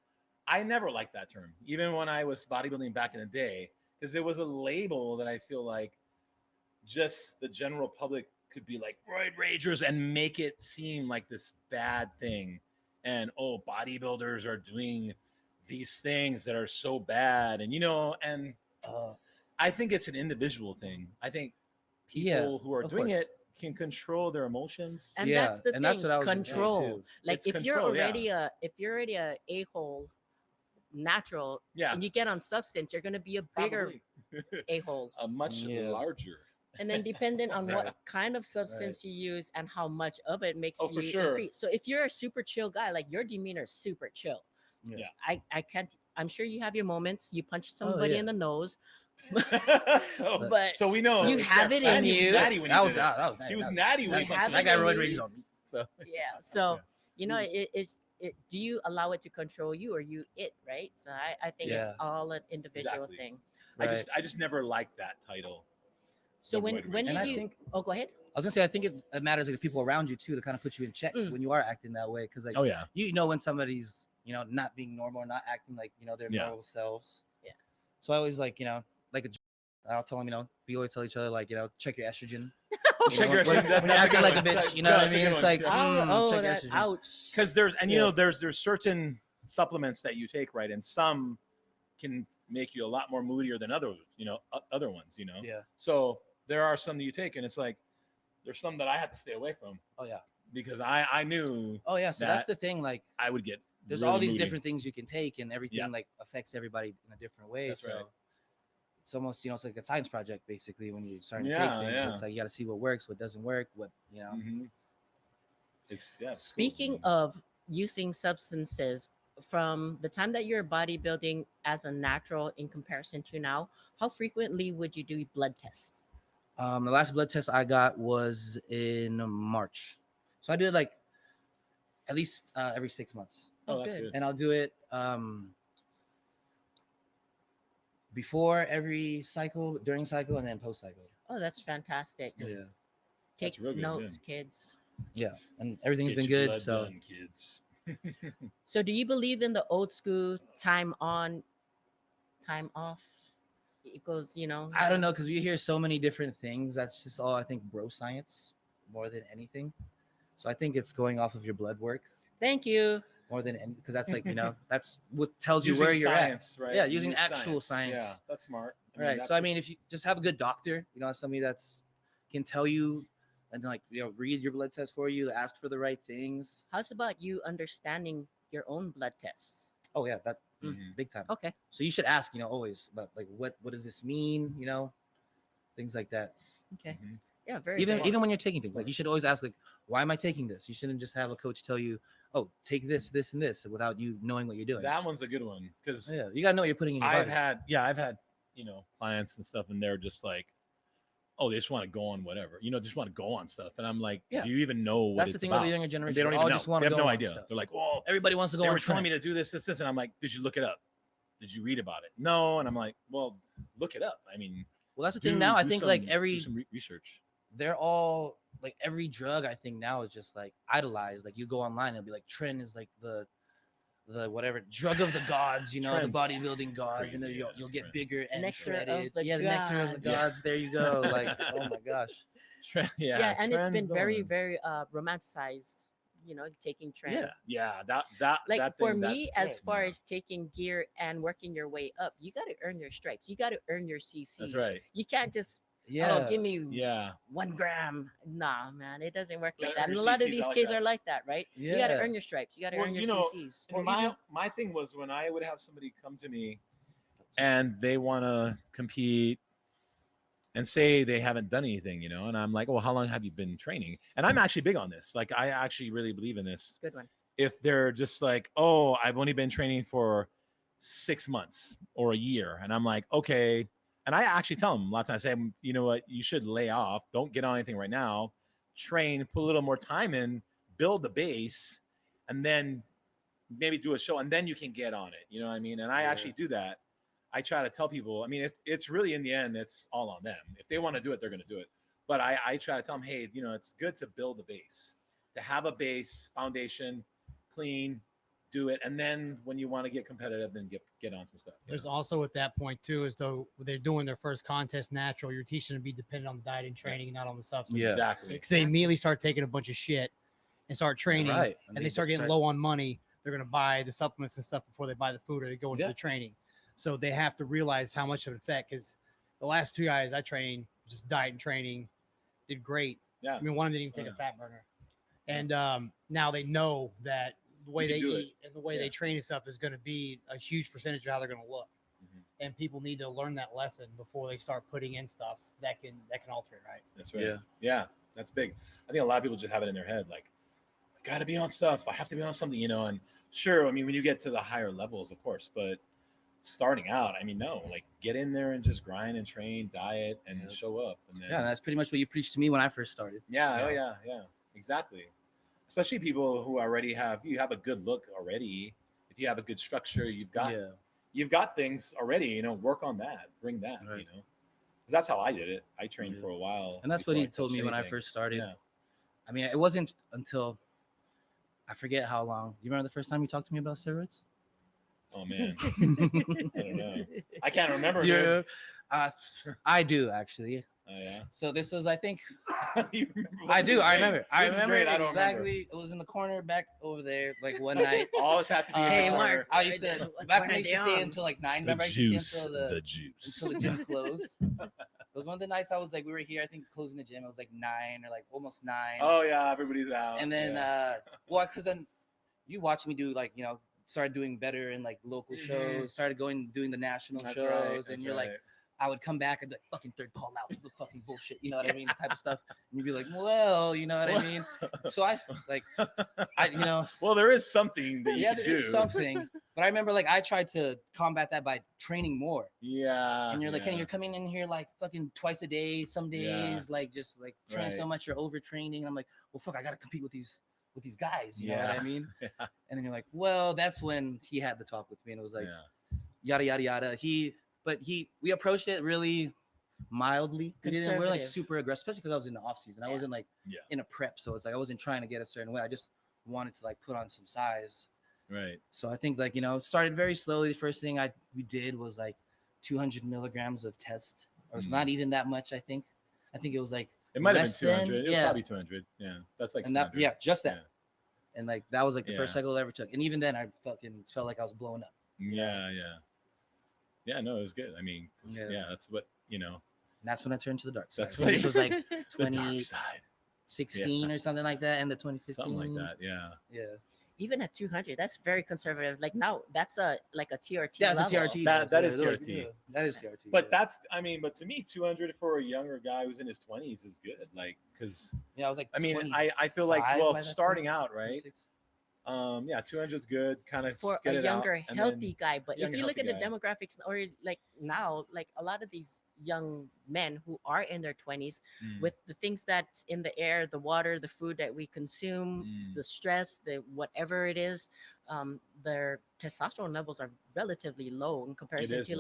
I never liked that term, even when I was bodybuilding back in the day, because it was a label that I feel like just the general public could be like roid ragers and make it seem like this bad thing. And oh, bodybuilders are doing these things that are so bad. And and I think it's an individual thing. I think people who are of doing course. it can control their emotions. And Yeah, that's the and thing. that's what I was gonna say, control. too. Like It's if you're control, yeah. already a hole, natural, Yeah. and you get on substance, you're gonna be a bigger Probably. a hole. A much Yeah. larger. And then depending on Right. what kind of substance you use and how much of it makes Oh, you for sure. increase. So if you're a super chill guy, like your demeanor is super chill. Yeah. I can't. I'm sure you have your moments. You punch somebody yeah. in the nose, so, but so we know you have it in Andy was you. natty when he That was did it. that was nice. He was That- natty when he You punched have me. That guy in roid you. rage on me. So Yeah. So Yeah. you know it. Do you allow it to control you or you it? Right. So I think it's Yeah. all an individual Exactly. thing. I just never liked that title. So The when roid when rage. did And I you? think Oh, go ahead. I was gonna say I think it matters like the people around you too to kind of put you in check Mm. when you are acting that way because like Oh yeah. you know when somebody's not being normal or not acting like their Yeah. normal selves. Yeah. So I always like like I'll tell them we always tell each other like check your estrogen. Check your When estrogen. That's you're a acting good like a one. bitch, you know what I That's a mean? good It's one, like yeah. check your estrogen. Ouch. Because there's Yeah. there's certain supplements that you take, right, and some can make you a lot more moodier than other other ones. Yeah. So there are some that you take, and it's like there's some that I had to stay away from Oh yeah. because I knew Oh yeah. So that's That- the thing. Like I would get. there's really all these moody. different things you can take, and everything Yeah. like affects everybody in a different way. That's so right. it's almost it's like a science project basically when you're starting to Yeah, take things. yeah. It's like you got to see what works, what doesn't work, what Mhm. It's it's cool. Speaking of using substances, from the time that you're bodybuilding as a natural in comparison to now, how frequently would you do blood tests? The last blood test I got was in March, so I do it like at least every 6 months, Oh, that's good. good. and I'll do it before every cycle, during cycle, and then post cycle. Oh, that's fantastic. good. Yeah, Take That's real good, notes, kids. yeah, and everything's Get been your good. blood So done, kids. So, do you believe in the old school time on, time off? Equals, I don't know because we hear so many different things. That's just all I think, bro science more than anything. So I think it's going off of your blood work Thank you. more than any because that's like that's what tells you Using where you're science, right? Yeah, You using use actual science. Yeah, that's smart. at. Right. that's So I just- mean, if you just have a good doctor, somebody that's can tell you and like read your blood test for you, ask for the right things. How's about you understanding your own blood tests? Oh yeah, that Mhm. big time. Okay. So you should ask, always about like what does this mean, things like that. Okay. Mhm. Yeah, very Even good. even when you're taking things, like you should always ask like, why am I taking this? You shouldn't just have a coach tell you, oh, take this, this, and this without you knowing what you're doing. that one's a good one because Yeah, you gotta know what you're putting in your I've body. had clients and stuff, and they're just like, oh, they just want to go on whatever, just want to go on stuff, and I'm like, Yeah. do you even know what That's it's the thing about? with the younger And generation. they don't They even all know. just want They to have go no on idea. stuff. They're like, well, Everybody wants to go they on were telling me trend. to do this, and I'm like, did you look it up? Did you read about it? No, and I'm like, well, look it up. I mean, Well, that's the thing now. I do think some- like do every some research. they're all like every drug I think now is just like idolized. Like you go online, it'll be like trend is like the whatever drug of the gods, the Trends. bodybuilding gods, and then Crazy, you'll, yeah, you'll get trend. bigger and Nectar of shredded. the Yeah, the nectar of the gods. Yeah. gods. There you go. Like, oh my gosh. Yeah, and it's trends been the very, one. very romanticized, taking trend. Yeah, that Like that for thing, that me, as trend, far yeah. as taking gear and working your way up, you got to earn your stripes. You got to earn your CCs. That's right. You can't just Yeah. oh, give me Yeah, 1 gram. Nah, man, it doesn't work like Gotta that. earn And a your lot of CCs, these I like kids that. are like that, right? You got to Yeah. earn your stripes. You got to Well, earn your you know, CCs. well, my thing was when I would have somebody come to me and they want to compete and say they haven't done anything, and I'm like, well, how long have you been training? And I'm actually big on this. Like, I actually really believe in this. Good one. If they're just like, oh, I've only been training for 6 months or a year, and I'm like, okay. And I actually tell them a lot of times, I say, you know what, you should lay off. Don't get on anything right now. train, put a little more time in, build the base, and then maybe do a show, and then you can get on it. You know what I mean? And I actually do that. I try to tell people, I mean, it's really, in the end, it's all on them. If they want to do it, they're going to do it. But I try to tell them, hey, it's good to build a base, to have a base foundation, clean, do it. And then when you want to get competitive, then get on some stuff. There's also at that point too, as though they're doing their first contest natural, you're teaching them to be dependent on the diet and training, and not on the substance. Yeah. Exactly. Because they immediately start taking a bunch of shit and start training, Right. and they start getting low on money. They're going to buy the supplements and stuff before they buy the food or they go into the training. So they have to realize how much of an effect, because the last 2 guys I trained, just diet and training, did great. Yeah. I mean, one didn't even take a fat burner. And now they know that the way they eat and the way they train and stuff is going to be a huge percentage of how they're going to look. Mm-hmm. And people need to learn that lesson before they start putting in stuff that can alter it, right? That's right. Yeah. That's big. I think a lot of people just have it in their head, like, I've got to be on stuff. I have to be on something, and sure, I mean, when you get to the higher levels, of course, but starting out, I mean, no, like, get in there and just grind and train, diet, and show up. And then, that's pretty much what you preached to me when I first started. Yeah, exactly. Especially people who already have a good look already. If you have a good structure, you've got things already. Work on that, bring that. Right. Because that's how I did it. I trained for a while, and that's what he told me when I first started. Yeah. I mean, it wasn't until I forget how long. You remember the first time you talked to me about steroids? Oh man, I don't know. I can't remember. I do actually. Oh yeah. So this was, I think. You remember? I do. I remember. I remember exactly. It was in the corner back over there, like one night. Always have to be. Hey, Mark. I used to back when I used to stay until like 9. Remember, I used to stay until the gym closed. It was one of the nights I was like, we were here, I think, closing the gym. It was like 9 or like almost 9. Oh yeah, everybody's out. And then, because then you watched me do like, started doing better in like local shows, started doing the national shows, and you're like, I would come back and be like, fucking third call outs, fucking bullshit, you know what I mean? Type of stuff. And you'd be like, well, you know what I mean? So well, there is something that you can do. There is something. But I remember like I tried to combat that by training more. Yeah. And you're like, Kenny, you're coming in here like fucking twice a day, some days, like just like training so much, you're overtraining. And I'm like, well, fuck, I gotta compete with these guys, you know what I mean? And then you're like, well, that's when he had the talk with me, and it was like, yada yada yada. We approached it really mildly. We're like super aggressive, especially because I was in the off season. I wasn't like in a prep, so it's like I wasn't trying to get a certain way. I just wanted to like put on some size. Right. So I think like it started very slowly. The first thing we did was like 200 milligrams of test, or not even that much. I think it was like it might have been 200. It was probably 200. Yeah, that's like just that. Yeah. And like that was like the first cycle I ever took, and even then I fucking felt like I was blowing up. Yeah, no, it was good. I mean, that's what And that's when I turned to the dark side. That's what it was like 2016 or something like that, end of 2015. Something like that. Yeah. Even at 200, that's very conservative. Like now, that's like a TRT. Yeah, level. it's a TRT. That is TRT. That is TRT. But but to me, 200 for a younger guy who's in his 20s is good. Like, because I was like, I feel like, well, starting out, right? 200 is good, kind of for a younger, healthy guy. But if you look at the demographics, or like now, like a lot of these young men who are in their 20s, with the things that's in the air, the water, the food that we consume, the stress, the whatever it is, their testosterone levels are relatively low in comparison to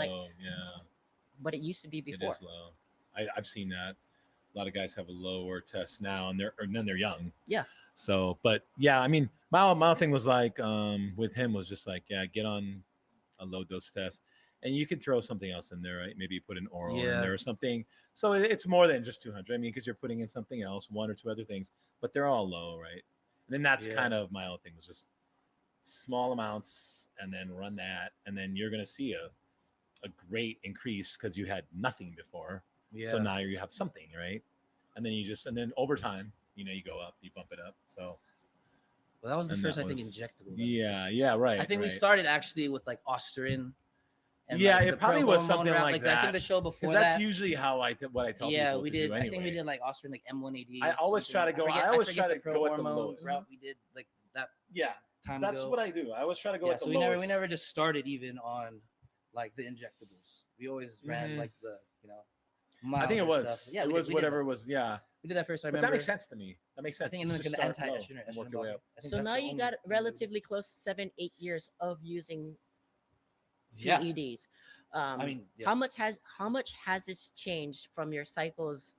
what it used to be before. It is low. I've seen that. A lot of guys have a lower test now, and then they're young. Yeah. So, but I mean, my thing was like, with him was just like, get on a low dose test, and you could throw something else in there, right? Maybe put an oral in there or something. So it's more than just 200. I mean, because you're putting in something else, 1 or 2 other things, but they're all low, right? And then that's kind of my own thing, was just small amounts, and then run that, and then you're gonna see a great increase because you had nothing before. Yeah. So now you have something, right? And then over time, you go up, you bump it up. So, well, that was the first, I think, injectable. Yeah, right. I think we started actually with like Osterin. And it probably was something like that. I think the show before that's usually how what I tell people. Yeah, we did. Anyway. I think we did like Osterin, like M1AD. I always try to go. I always try to go with the low route. We did like that. Yeah, that's what I do. I always try to go with the lowest. We never just started even on like the injectables. We always ran like the I think it was. Stuff. Yeah, it was whatever was. Yeah. We did that first. I But remember. that makes sense to me. That makes I sense. think in Just the start anti-estrogen low and work your way body. up. I think So that's now the you only got thing that- relatively close 7-8 years of using Yeah. PEDs. I mean, yeah. how much has this changed from your cycles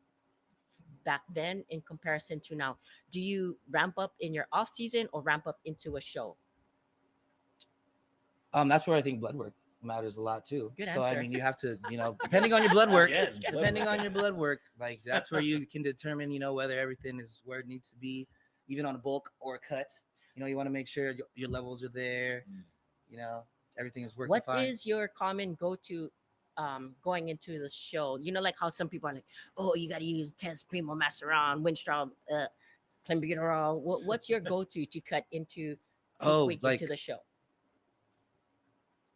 back then in comparison to now? Do you ramp up in your off season or ramp up into a show? That's where I think blood work matters a lot too. Good so I answer. mean, you have to, depending on your blood work, Again, blood depending work, on your yes. blood work, like that's where you can determine, whether everything is where it needs to be, even on a bulk or a cut. You want to make sure your levels are there. Everything is working What fine. is your common go-to going into the show? Like how some people are like, oh, you got to use Tens Primo Maceron, Winstrol, Clenbuterol. What's your go-to to cut into Oh, week like into the show?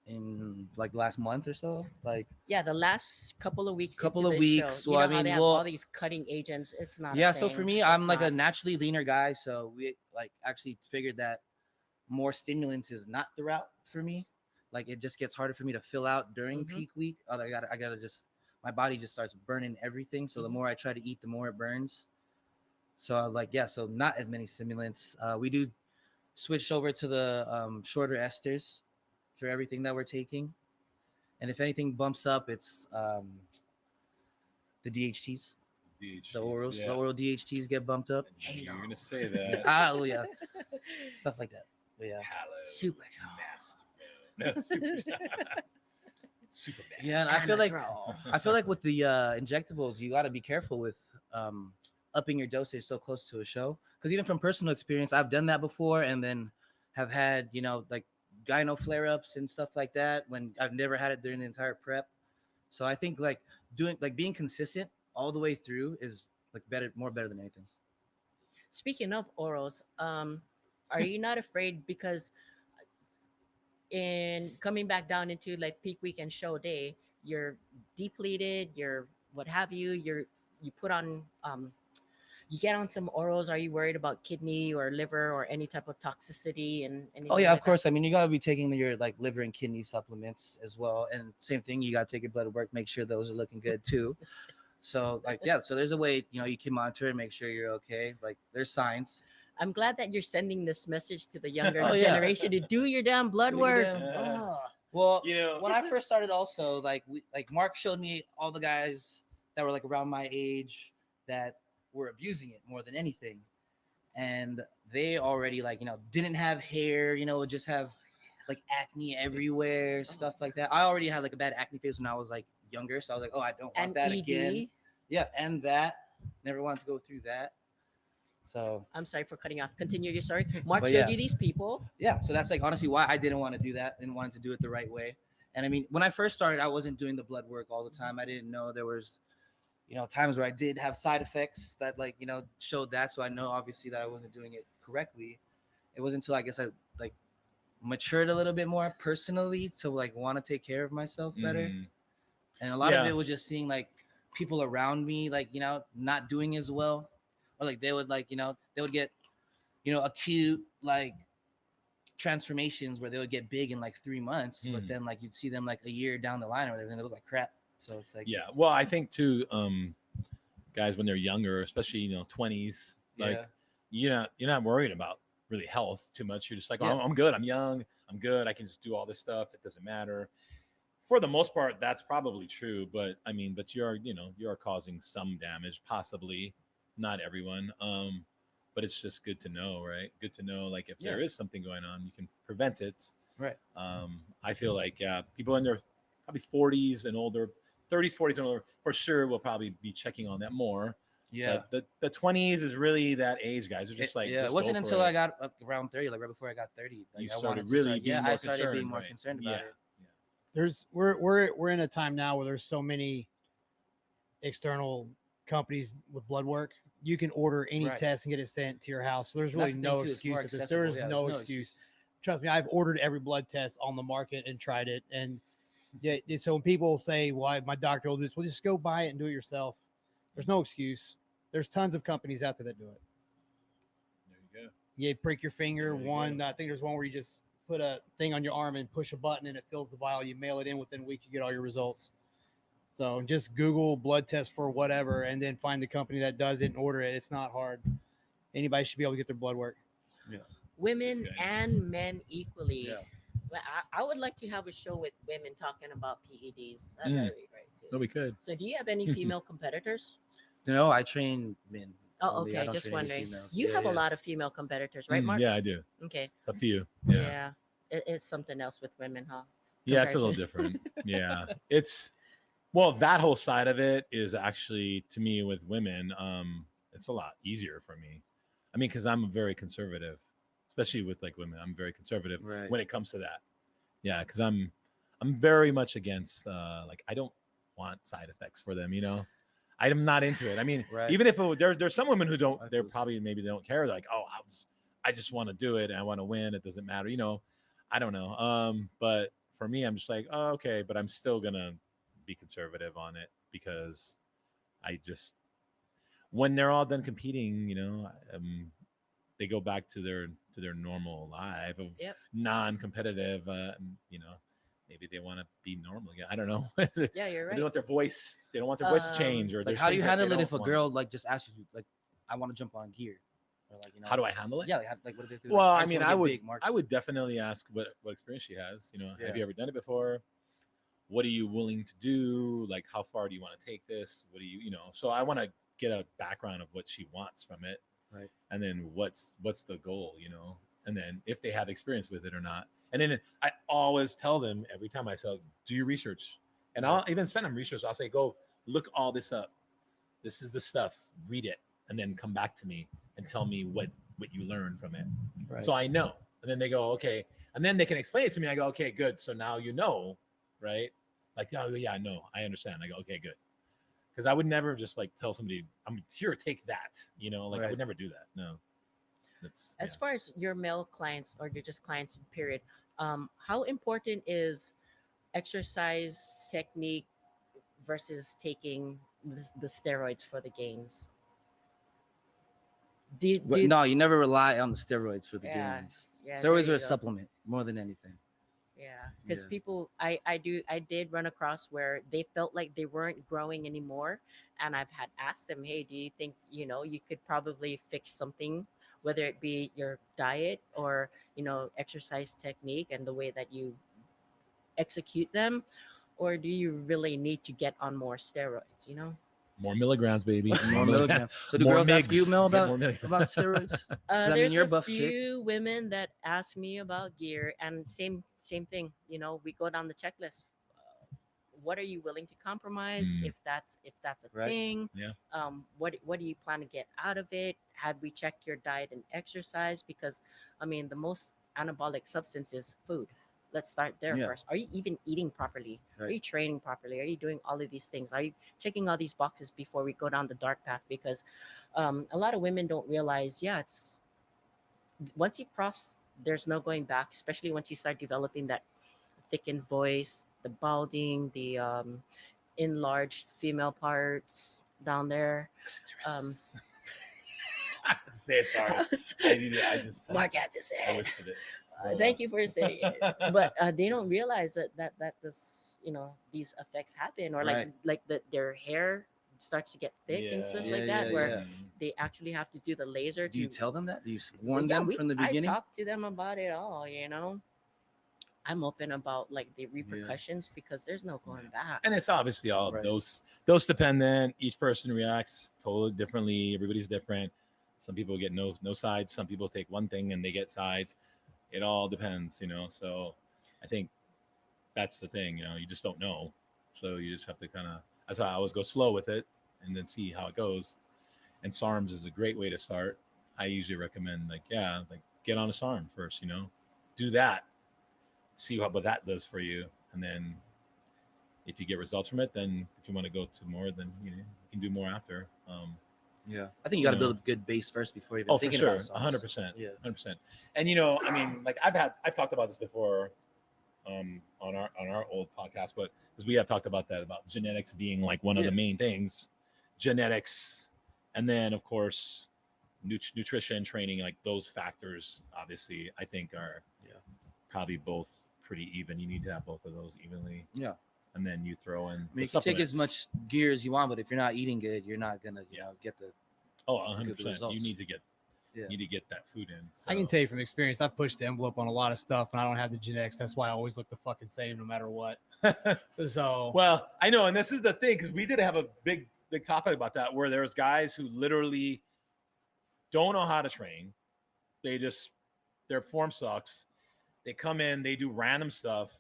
in like last month or so, like Yeah, the last couple of weeks. Couple into of this weeks. Show. Well, I how mean, they have well- all these cutting agents. It's not. yeah. A So thing. for me, It's I'm like a not. naturally leaner guy, so we like actually figured that more stimulants is not the route for me. Like it just gets harder for me to fill out during Mhm. peak week. I gotta just my body just starts burning everything. So the Mhm. more I try to eat, the more it burns. So so not as many stimulants. We do switch over to the shorter esters for everything that we're taking. And if anything bumps up, it's the DHTs, DHTs, the orals, yeah. the oral DHTs get bumped up. I knew you were gonna say that. Oh yeah, stuff like that. But yeah. Super nasty. No, super. Super nasty. Yeah, and I feel like with the injectables, you got to be careful with upping your dosage so close to a show. Because even from personal experience, I've done that before, and then have had like gyno flare-ups and stuff like that when I've never had it during the entire prep. So I think being consistent all the way through is more better than anything. Speaking of orals, are you not afraid because in coming back down into like peak week and show day, you're depleted, you're what have you, you put on you get on some orals. Are you worried about kidney or liver or any type of toxicity and anything? Oh yeah, like of course. I mean, you got to be taking your like liver and kidney supplements as well, and same thing. You got to take your blood work, make sure those are looking good too. So so there's a way you can monitor and make sure you're okay. Like there's signs. I'm glad that you're sending this message to the younger Oh, yeah. generation to do your damn blood Do your work. damn- Oh. Well, You when I first started, also Mark showed me all the guys that were like around my age that were abusing it more than anything, and they already didn't have hair, would just have like acne everywhere, stuff like that. I already had like a bad acne phase when I was like younger, so I was like, oh, I don't want And that ED. again. Yeah, and that never wanted to go through that. So I'm sorry for cutting off. Continue your story. Mark But showed yeah. you these people. yeah, so that's like honestly why I didn't want to do that and wanted to do it the right way. And I mean, when I first started, I wasn't doing the blood work all the time. I didn't know there was times where I did have side effects that showed that. So I know obviously that I wasn't doing it correctly. It wasn't until I guess I matured a little bit more personally to want to take care of myself better. Mhm. And a lot of Yeah. it was just seeing people around me not doing as well, or they would they would get acute transformations where they would get big in 3 months, but Mm. then you'd see them a year down the line or whatever, and they look like crap. So it's Yeah. Well, I think too, guys when they're younger, especially 20s, you're not worried about really health too much. You're just like, oh, Yeah. I'm good. I'm young. I'm good. I can just do all this stuff. It doesn't matter. For the most part, that's probably true. But I mean, but you are causing some damage, possibly, not everyone. But it's just good to know, right? Good to know, if there Yeah. is something going on, you can prevent it. Right. I feel like people in their probably 40s and older, 30s, 40s and older, for sure will probably be checking on that more. Yeah. But the 20s is really that age, guys. Are just It just wasn't go for until it. I got up around 30, right before I got 30, You I started wanted to really being more I started being concerned, more right? concerned about Yeah. it. We're in a time now where there's so many external companies with blood work. You can order any Right. test and get it sent to your house. So there's That's really the thing, no too, it's more excuse. There is accessible. Yeah, no there's excuse. Trust me, I've ordered every blood test on the market and tried it. And yeah, so when people say, "Well, my doctor will do this," well, just go buy it and do it yourself. There's no excuse. There's tons of companies out there that do it. There you go. You prick your finger. There you One, go. I think there's one where you just put a thing on your arm and push a button and it fills the vial. You mail it in within a week, you get all your results. So just Google blood test for whatever, and then find the company that does it and order it. It's not hard. Anybody should be able to get their blood work. Women This guy and knows. men equally. Yeah. But I would like to have a show with women talking about PEDs. That'd Mm. be great too. No, we could. So, do you have any female competitors? No, I train men. Oh, only. I okay. don't Just train any wondering. females. You Yeah, have a yeah. lot of female competitors, right, Mm, Mark? yeah, I do. Okay. A few. Yeah. Yeah. It's something else with women, huh? Yeah, it's a little Comparison. different. Yeah. It's well, that whole side of it is actually to me with women, it's a lot easier for me. I mean, because I'm very conservative, especially with like women. I'm very conservative Right. when it comes to that. Yeah, because I'm very much against like I don't want side effects for them, you know. I'm not into it. I mean, Right. even if there's some women who don't, I they're feel- probably maybe they don't care. They're like, oh, I just want to do it and I want to win. It doesn't matter, you know. I don't know. But for me, I'm just like, oh, okay, but I'm still gonna be conservative on it because I just when they're all done competing, you know, they go back to their normal life of Yep. non-competitive. You know, maybe they want to be normal again. I don't know. Yeah, you're They right. don't want their voice. They don't want their voice to change. Or Like, there's how do you things that they handle it if don't a wanna- girl like just asks you like, I want to jump on gear, or like, you know, How do I handle it? Yeah, like what if they do? Well, like, I just mean, wanna I get would, big, Mark. I would definitely ask what experience she has. You know, Yeah. have you ever done it before? What are you willing to do? Like, how far do you want to take this? What do you know? So I want to get a background of what she wants from it, Right. and then what's the goal, you know, and then if they have experience with it or not. And then I always tell them every time I say, do your research, and I'll even send them research. I'll say, go look all this up. This is the stuff. Read it, and then come back to me and tell me what you learned from it. Right. So I know. And then they go, okay. And then they can explain it to me. I go, okay, good. So now you know, right? Like, oh yeah, I know. I understand. I go, okay, good. Because I would never just like tell somebody, I'm here, take that. You know, like I Right. would never do that. No. That's As far as your male clients or you're just clients, period, how important is exercise technique versus taking the steroids for the gains? But no, you never rely on the steroids for the Yeah, gains. yeah, there Steroids you are a go. supplement more than anything. Yeah, because Yeah. people, I did run across where they felt like they weren't growing anymore, and I've had asked them, hey, do you think you could probably fix something, whether it be your diet or exercise technique and the way that you execute them, or do you really need to get on more steroids? more milligrams, baby. More milligrams. So do More girls ask you, migs. Mel, Get more milligrams. about steroids? Does that mean There's you're a a buff chick? few women that ask me about gear, and same thing. We go down the checklist. What are you willing to compromise Mm. if that's a Right. thing? Yeah. What do you plan to get out of it? Have we checked your diet and exercise? Because the most anabolic substance is food. Let's start there Yeah. first. Are you even eating properly? Are Right. you training properly? Are you doing all of these things? Are you checking all these boxes before we go down the dark path? Because a lot of women don't realize, it's once you cross, there's no going back, especially once you start developing that thickened voice, the balding, the enlarged female parts down there. Say it, sorry. I just Mark had to say I it. whispered it. Thank you for saying it. But they don't realize that this these effects happen, or Right. like their hair starts to get thick and stuff Yeah, like yeah, that, where yeah. they actually have to do the laser. Do you to tell them that? Do you warn Yeah, them from the I beginning? talked to them about it all. I'm open about like the repercussions because there's no going back. And it's obviously all Right. dose dependent. Each person reacts totally differently. Everybody's different. Some people get no sides. Some people take one thing and they get sides. It all depends, So I think that's the thing, you just don't know. So you just have to kind of. That's why I always go slow with it and then see how it goes. And SARMs is a great way to start. I usually recommend like get on a SARM first, do that. See what that does for you, and then if you get results from it, then if you want to go to more, then you can do more after. Yeah, I think you got to you know. build a good base first before even Oh, for thinking sure, about songs. 100%, Yeah. 100%. And I mean, like I've talked about this before, on our old podcast, but because we have talked about that about genetics being like one of the main things, genetics, and then of course nutrition, training, like those factors, obviously, I think are probably both pretty even. You need to have both of those evenly. Yeah. and then you throw in. I the mean, you can take as supplements. much gear as you want, but if you're not eating good, you're not gonna, get the. Oh, good 100%. You results. need to get that food in. I can So- tell you from experience, I pushed the envelope on a lot of stuff, and I don't have the genetics. That's why I always look the fucking same no matter what. So Well, I know, and this is the thing, because we did have a big topic about that, where there's guys who literally don't know how to train. They just, their form sucks. They come in, they do random stuff,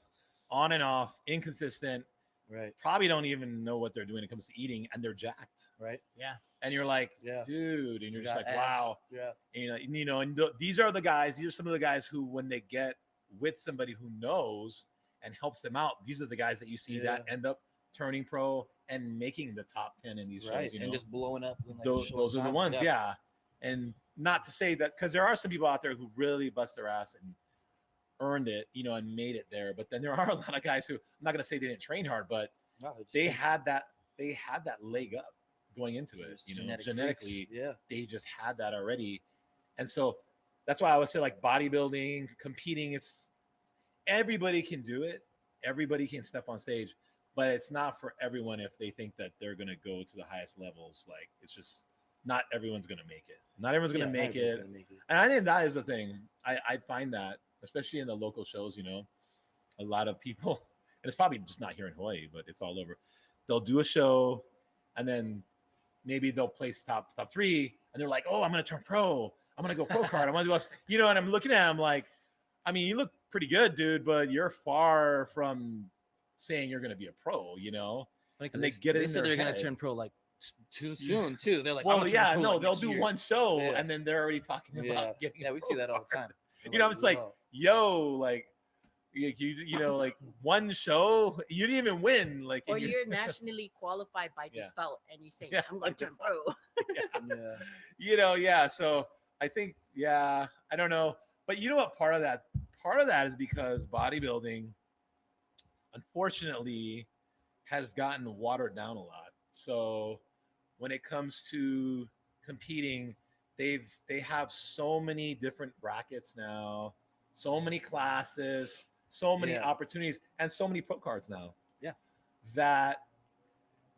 on and off, inconsistent. Right. Probably don't even know what they're doing when it comes to eating, and they're jacked. Right. yeah, And you're like, Yeah. dude, and you're just Got like, abs. wow. Yeah. And, and these are the guys. These are some of the guys who, when they get with somebody who knows and helps them out, these are the guys that you see that end up turning pro and making the top 10 in these Right. shows. And just blowing up. In, like, a short those are the time. ones, yeah. And not to say that, because there are some people out there who really bust their ass and earned it, and made it there. But then there are a lot of guys who, I'm not going to say they didn't train hard, but No, just they had that leg up going into it, just genetically. freaks. Yeah. They just had that already. And so that's why I would say, like, bodybuilding, competing, it's everybody can do it. Everybody can step on stage, but it's not for everyone if they think that they're going to go to the highest levels. Like, it's just not everyone's going to make it. Not everyone's going to make it. And I think that is the thing. I find that, especially in the local shows, a lot of people, and it's probably just not here in Hawaii, but it's all over. They'll do a show, and then maybe they'll place top 3, and they're like, "Oh, I'm going to turn pro. I'm going to go pro card. I'm going to do us." And I'm looking at them like, I mean, you look pretty good, dude, but you're far from saying you're going to be a pro, And they get it in said their they're head. gonna turn pro like too soon too. They're like, Well, I'm gonna yeah, turn pro, no, like, they'll next do year. one show, Yeah. and then they're already talking about getting. Yeah, we see that all the time. It's like, wow. yo, like, like one show, you didn't even win. Like, Or you're nationally qualified by Yeah. default, and you say, Yeah, "I'm by going to turn pro." Yeah. yeah. So I think, I don't know, but you know what? Part of that is because bodybuilding, unfortunately, has gotten watered down a lot. So when it comes to competing, they have so many different brackets now, so many classes, so many opportunities, and so many pro cards now. Yeah. That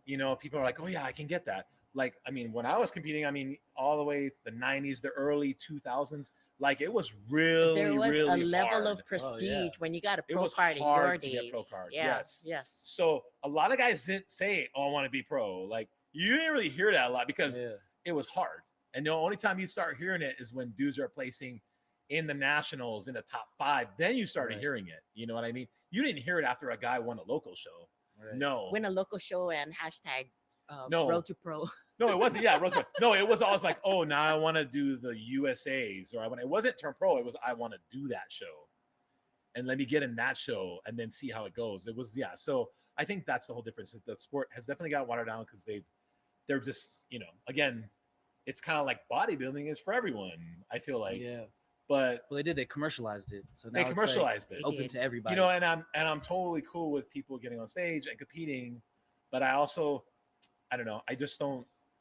people are like, "Oh yeah, I can get that." Like, I mean, when I was competing, all the way the 90s, the early 2000s, like, it was really, There was really a level hard. of prestige when you got a It pro was card in hard your to days. get pro card, Yeah. yes. Yes. So a lot of guys didn't say, "Oh, I want to be pro." Like, you didn't really hear that a lot because it was hard. And the only time you start hearing it is when dudes are placing in the nationals in the top 5. Then you started hearing it. You know what I mean? You didn't hear it after a guy won a local show. Right. No. Win a local show and hashtag No. road to pro. No, it wasn't. Yeah, real quick. No, it was always like, "Oh, now I want to do the USAs," or it wasn't turn pro. It was, I want to do that show, and let me get in that show and then see how it goes. It was, yeah. So I think that's the whole difference. The sport has definitely got watered down because they're just, again, it's kind of like bodybuilding is for everyone. I feel like, but Well, they commercialized it, so now they it's, like, commercialized it. open to everybody. And I'm totally cool with people getting on stage and competing, but I also, I don't know,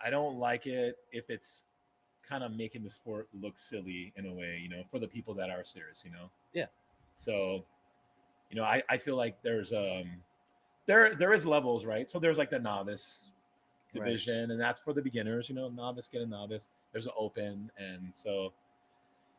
I don't like it if it's kind of making the sport look silly in a way, for the people that are serious, Yeah. So, I feel like there's there is levels, right? So there's like the novice division, and that's for the beginners, novice, get a novice. There's an open, and so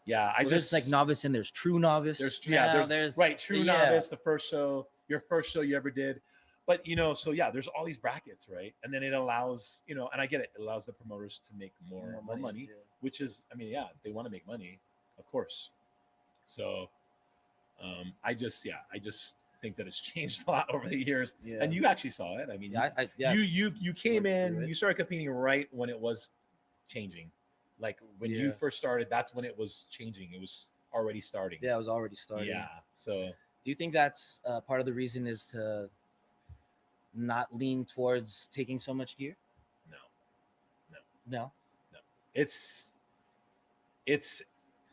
yeah, there's like novice and there's true novice. There's true novice, the first show, your first show you ever did. But so yeah, there's all these brackets, right? And then it allows, and I get it, allows the promoters to make more money, which is, they want to make money, of course. So I just think that it's changed a lot over the years. Yeah. And you actually saw it. I mean, you came in, you started competing right when it was changing. Like when you first started, that's when it was changing. It was already starting. Yeah, it was already starting. Yeah. So do you think that's part of the reason is to not lean towards taking so much gear? No. It's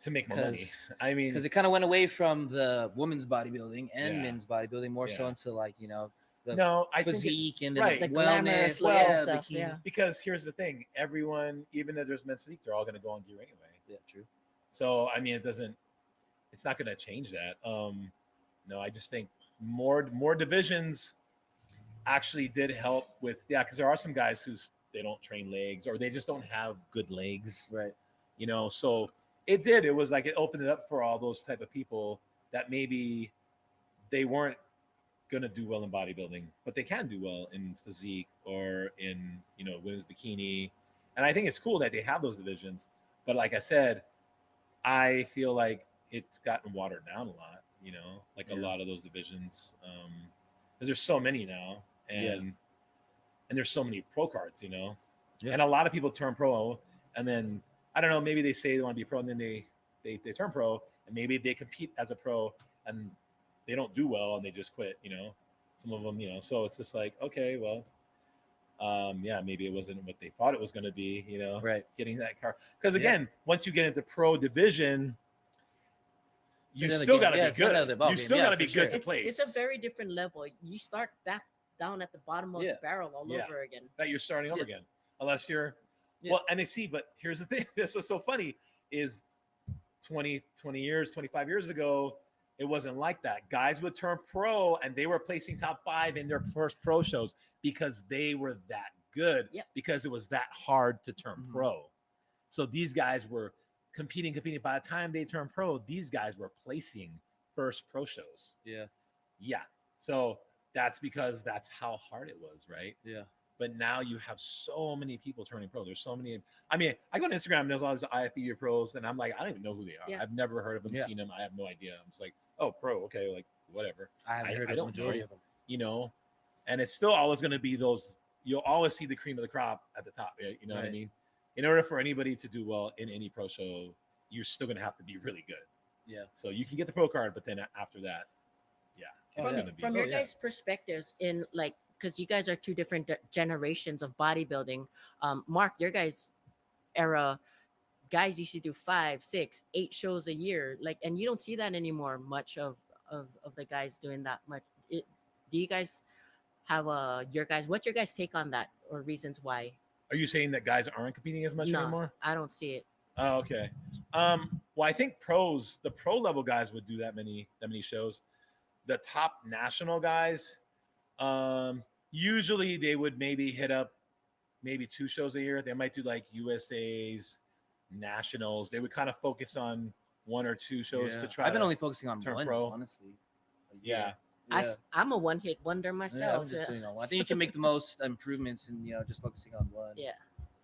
to make more money. I mean, because it kind of went away from the women's bodybuilding and Yeah. men's bodybuilding more so Yeah. into like the no, I think physique and right. the The glamorous wellness, level yeah, stuff, bikini. yeah. because here's the thing: everyone, even if there's men's physique, they're all going to go on gear anyway. Yeah, true. So I mean, it's not going to change that. No, I just think more divisions actually did help with because there are some guys they don't train legs or they just don't have good legs, Right. So it was like it opened it up for all those type of people that maybe they weren't gonna do well in bodybuilding, but they can do well in physique or in women's bikini. And I think it's cool that they have those divisions, but like I said, I feel like it's gotten watered down a lot, like a lot of those divisions, because there's so many now, and there's so many pro cards, and a lot of people turn pro, and then I don't know, maybe they say they want to be pro, and then they turn pro, and maybe they compete as a pro, and they don't do well, and they just quit, some of them, so it's just like, okay, well, maybe it wasn't what they thought it was going to be, Right. getting that car. Because again, once you get into pro division, you another still game. got to Yeah, be it's good. another ball You game. still Yeah, got to for be sure. good to place. It's a very different level. You start back down at the bottom of the barrel all over again. That you're starting over again, unless you're well. And but here's the thing. This is so funny. Is 20 years, 25 years ago, it wasn't like that. Guys would turn pro, and they were placing top 5 in their first pro shows because they were that good. Yep. Because it was that hard to turn pro. So these guys were competing. By the time they turned pro, these guys were placing first pro shows. Yeah. So that's because that's how hard it was, right? Yeah. But now you have so many people turning pro. There's so many. I mean, I go on Instagram and there's all these IFBB pros, and I'm like, I don't even know who they are. Yeah. I've never heard of them, seen them. I have no idea. I'm just like, oh, pro, okay, like whatever. I haven't heard of the majority of them. And it's still always going to be those. You'll always see the cream of the crop at the top. You know what I mean? In order for anybody to do well in any pro show, you're still going to have to be really good. Yeah. So you can get the pro card, but then after that, it's going to be. From your guys' perspectives, in like, because you guys are two different generations of bodybuilding. Mark, your guys' era, guys used to do 5, 6, 8 shows a year, like, and you don't see that anymore. Much of the guys doing that much. Do you guys have what's your guys' take on that, or reasons why? Are you saying that guys aren't competing as much anymore? I don't see it. Oh, okay. Well, I think the pro level guys would do that many shows. The top national guys, usually they would maybe hit up 2 shows a year. They might do like USA's nationals. They would kind of focus on 1 or 2 shows to try. I've been only focusing on turn one, pro. honestly. Yeah. I'm a one-hit wonder myself. I'm just doing on one. I think you can make the most improvements in just focusing on one. Yeah.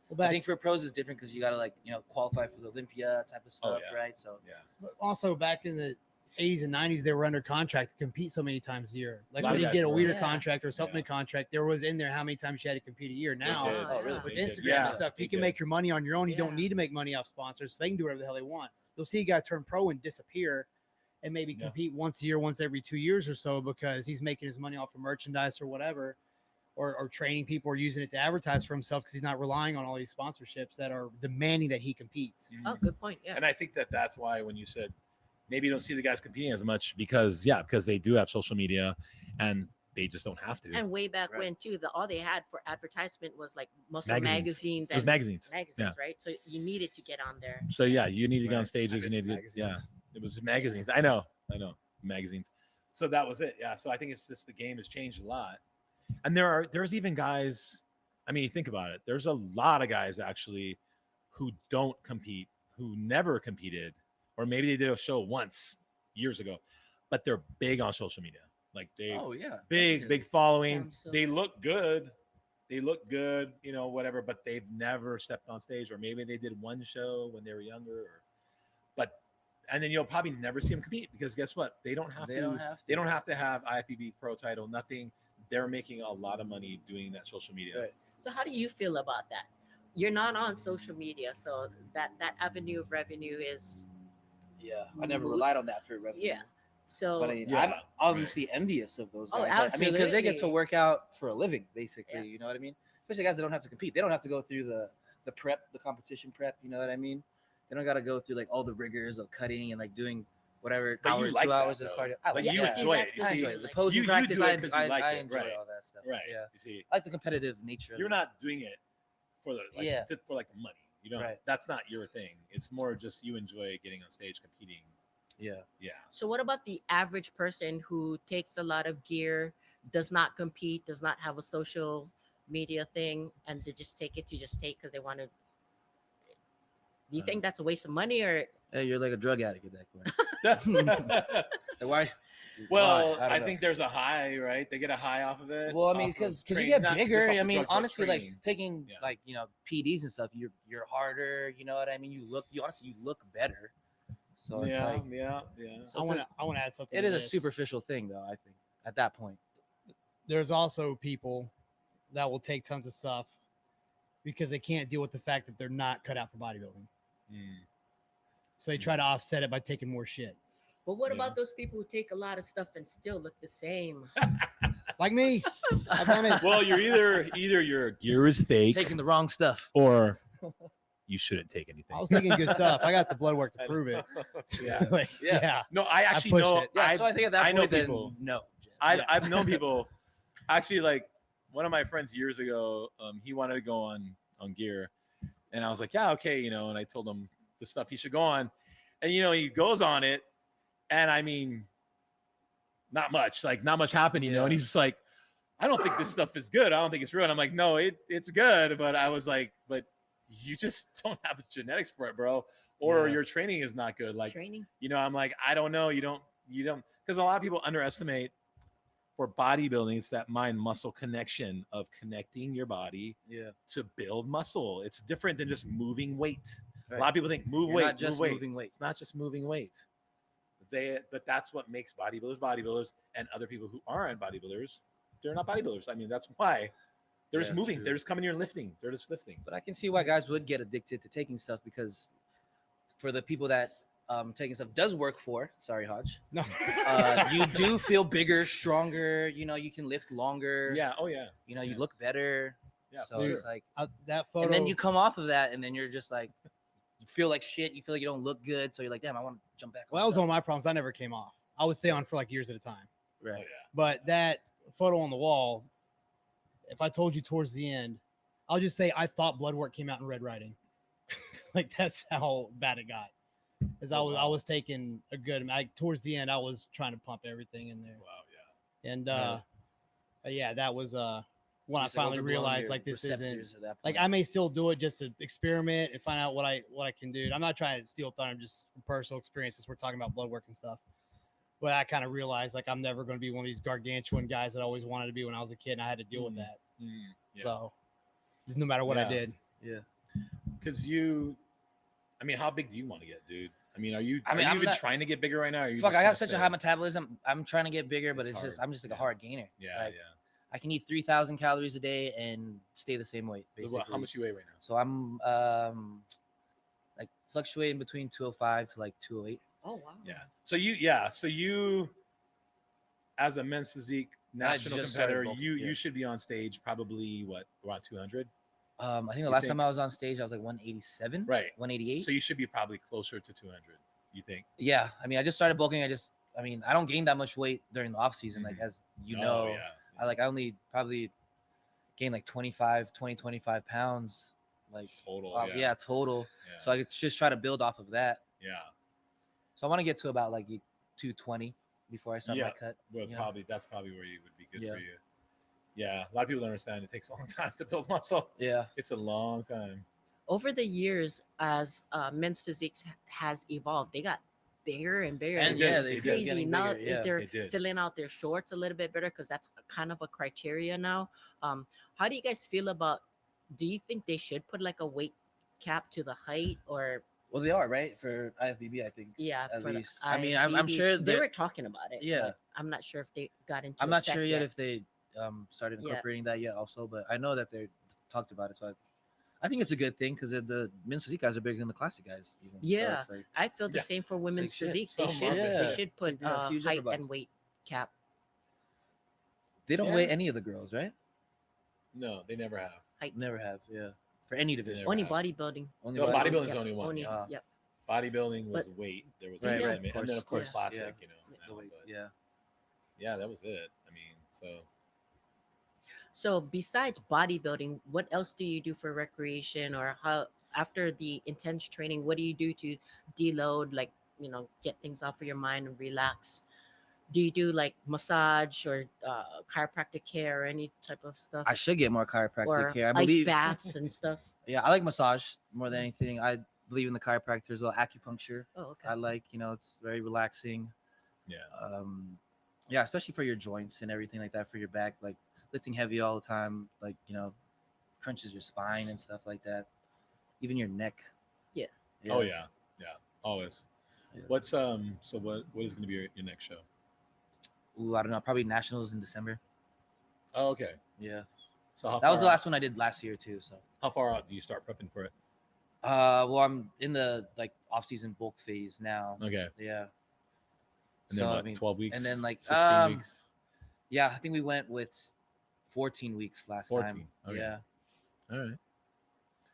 Well, I think for pros is different because you got to qualify for the Olympia type of stuff, right? So But also back in the 80s and 90s, they were under contract to compete so many times a year. Like A lot when of you guys get a were. weeder contract or a supplement contract, there was in there how many times you had to compete a year. Now, did. Oh, really? with They did. Instagram Yeah, and stuff, they you can did. make your money on your own. You don't Yeah. need to make money off sponsors, so they can do whatever the hell they want. You'll see a guy turn pro and disappear and maybe Yeah. compete once a year, once every 2 years or so, because he's making his money off of merchandise or whatever, or training people or using it to advertise for himself because he's not relying on all these sponsorships that are demanding that he competes. Oh, good point. Yeah. And I think that's why when you said maybe you don't see the guys competing as much because they do have social media and they just don't have to. And way back Right. when too, all they had for advertisement was like muscle Magazines. magazines It was and magazines. right? So you needed to get on there. So you need to go on Right. stages. You Just need to magazines. It was magazines. I know, magazines. So that was it. Yeah. So I think it's just the game has changed a lot, and there's even guys. I mean, think about it. There's a lot of guys actually who don't compete, who never competed, or maybe they did a show once years ago, but they're big on social media. Like they oh yeah, big following. Samsung. They look good. Whatever, but they've never stepped on stage, or maybe they did one show when they were younger, and then you'll probably never see them compete because guess what? They don't have to have IFBB pro title, nothing. They're making a lot of money doing that social media. Right. So how do you feel about that? You're not on social media, so that avenue of revenue is I never relied on that for revenue. yeah. So But I mean, Yeah. I'm obviously envious of those Oh, guys. I mean, because they get to absolutely. work out for a living, basically. Yeah. You know what I mean? Especially guys that don't have to compete. They don't have to go through the prep, the competition prep. You know what I mean? They don't got to go through like all the rigors of cutting and like doing whatever But you hour, like 2 hours that, of though. cardio. I Like, like you that. enjoy it. You I see, enjoy it. The like- posing you practice. do it I 'cause you I, like I it, enjoy right. all that stuff. Right. Yeah. You see, I like the competitive nature. you're not doing it for the Yeah. for like the money. You know, Right. that's not your thing. It's more just you enjoy getting on stage competing. Yeah. Yeah. So what about the average person who takes a lot of gear does not compete, does not have a social media thing, and they just take it to just take because they want to. Do you think that's a waste of money or? Hey, you're like a drug addict at that point. Like, why? Well, why? I Don't think know. there's a high, right? They get a high off of it. Well, I mean, off of because you train- get not just bigger. off I the mean, drugs, but honestly, like training. taking Yeah. like PEDs and stuff, you're harder. You know what I mean? You honestly you look better. So it's like yeah. so I it's want to add something. it to is a this. superficial thing, though. I think at that point. There's also people that will take tons of stuff because they can't deal with the fact that they're not cut out for bodybuilding. So they try to offset it by taking more shit. But what Yeah. about those people who take a lot of stuff and still look the same? Like me. I've done it. Well, you're either your gear is fake Taking the wrong stuff. or you shouldn't take anything. I was taking good stuff. I got the blood work to prove it. Yeah. Like, Yeah. yeah. No, I actually pushed know. it. Yeah, so I think at that I know point, then people. no. Jim. I've known people. Actually, like one of my friends years ago, he wanted to go on gear, and I was like, yeah, okay, and I told him the stuff he should go on, and he goes on it, and I mean, not much happened, Yeah. and he's just like, I don't think this stuff is good. I don't think it's real. And I'm like, no, it's good, but I was like, but you just don't have the genetics for it, bro, or Yeah. your training is not good. Like, Training. I'm like, I don't know. You don't, because a lot of people underestimate for bodybuilding. It's that mind muscle connection of connecting your body Yeah. to build muscle. It's different than just moving weight. Right. A lot of people think move You're weight, not just move weight. moving weight. It's not just moving weight. But that's what makes bodybuilders, and other people who aren't bodybuilders, they're not bodybuilders. I mean, that's why they're just Yeah, moving. true. They're just coming here and lifting. They're just lifting. But I can see why guys would get addicted to taking stuff because for the people that taking stuff does work for, sorry, Hodge, No. you do feel bigger, stronger. You can lift longer. Yeah. Oh yeah. You Yeah. look better. Yeah. So for it's sure. like, That photo. and then you come off of that, and then you're just like, you feel like shit. You feel like you don't look good. So you're like, damn, I want to jump back. Well, that on was one stuff. of my problems. I never came off. I would stay on for like years at a time. Oh, Right. yeah. But that photo on the wall, if I told you towards the end, I'll just say I thought blood work came out in red writing. Like that's how bad it got. As I was taking a good towards the end, I was trying to pump everything in there. Wow. Yeah. And yeah, that was when I Just, like, finally overblowing realized your like this isn't receptors at that like point. I may still do it just to experiment and find out what I can do. I'm not trying to steal thunder, just from personal experiences. We're talking about blood work and stuff. But I kind of realized like I'm never going to be one of these gargantuan guys that I always wanted to be when I was a kid, and I had to deal with that. Yeah. So just no matter what I Yeah. did, Yeah. Because I mean, how big do you want to get, dude? I mean, are you I'm even not- trying to get bigger right now? Or are you Fuck, just I have gonna such a stay- high metabolism. I'm trying to get bigger, but It's it's just hard. I'm just like a Yeah. hard gainer. Yeah, Like, yeah. I can eat 3,000 calories a day and stay the same weight, So basically. how much you weigh right now? So I'm like fluctuating between 205 to like 208. Oh wow. Yeah. So you, as a men's physique national just started competitor, bulking, you yeah. should be on stage probably around 200, I think the You last think- time I was on stage, I was like 187, right? 188. So you should be probably closer to 200. You think? Yeah, I mean, I just started bulking. I mean, I don't gain that much weight during the off season, like Mhm. as you Oh, know. yeah. I only probably gained like 25 pounds, like Total. off- Yeah. total. Yeah. So I could just try to build off of that. yeah. So I want to get to about like 220 before I start Yeah. my cut. Well, you know? that's probably where you would be good Yeah. for you. Yeah. A lot of people don't understand. It takes a long time to build muscle. Yeah. It's a long time. Over the years, as men's physiques has evolved, they got bigger and bigger. And did. yeah, It they did. kept crazy. getting Now bigger. Yeah. they're It did. filling out their shorts a little bit better because that's kind of a criteria now. How do you guys feel about? Do you think they should put like a weight cap to the height or Well, they are right for IFBB, I think. yeah? At for the least. I mean, I'm IFBB? sure they they're- were talking about it. Yeah. but I'm not sure if they got into. I'm not effect sure yet if they started Yeah. incorporating that yet, also, but I know that they talked about it. So I think it's a good thing because the men's physique guys are bigger than the classic guys. Even. Yeah. So it's like, I feel the Yeah. same for women's shit, physique. some They are should big. they Yeah. should It's put like, huge height upperbucks. and weight cap. they don't Yeah. weigh any of the girls, right? No, they never have. Never have. Yeah. For any division. Never Only have. bodybuilding. Only No, bodybuilding. bodybuilding's Yep, the only one. Only, yeah. yep. Bodybuilding was weight. There was Right, a right, limit. of And then of course course, classic, yeah. now, but Yeah. yeah, that was it. I mean, so So besides bodybuilding, what else do you do for recreation or how after the intense training, what do you do to deload, like, get things off of your mind and relax? Do you do like massage or chiropractic care or any type of stuff? I should get more chiropractic or care. I ice believe. baths and stuff. Yeah, I like massage more than anything. I believe in the chiropractor as well. Acupuncture. Oh, okay. I like, it's very relaxing. Yeah. Yeah, especially for your joints and everything like that, for your back, like lifting heavy all the time, like, crunches your spine and stuff like that. Even your neck. Yeah. Oh yeah, always. Yeah. What's so what is going to be your next show? Ooh, I don't know. Probably Nationals in December. Oh, okay. Yeah. So how That was the far last one I did last year too. So. How far out do you start prepping for it? Well, I'm in the off-season bulk phase now. Okay. Yeah. And then what, 12 weeks? And then 16 weeks? Yeah, I think we went with 14 weeks last 14. time. Okay. Yeah. All right.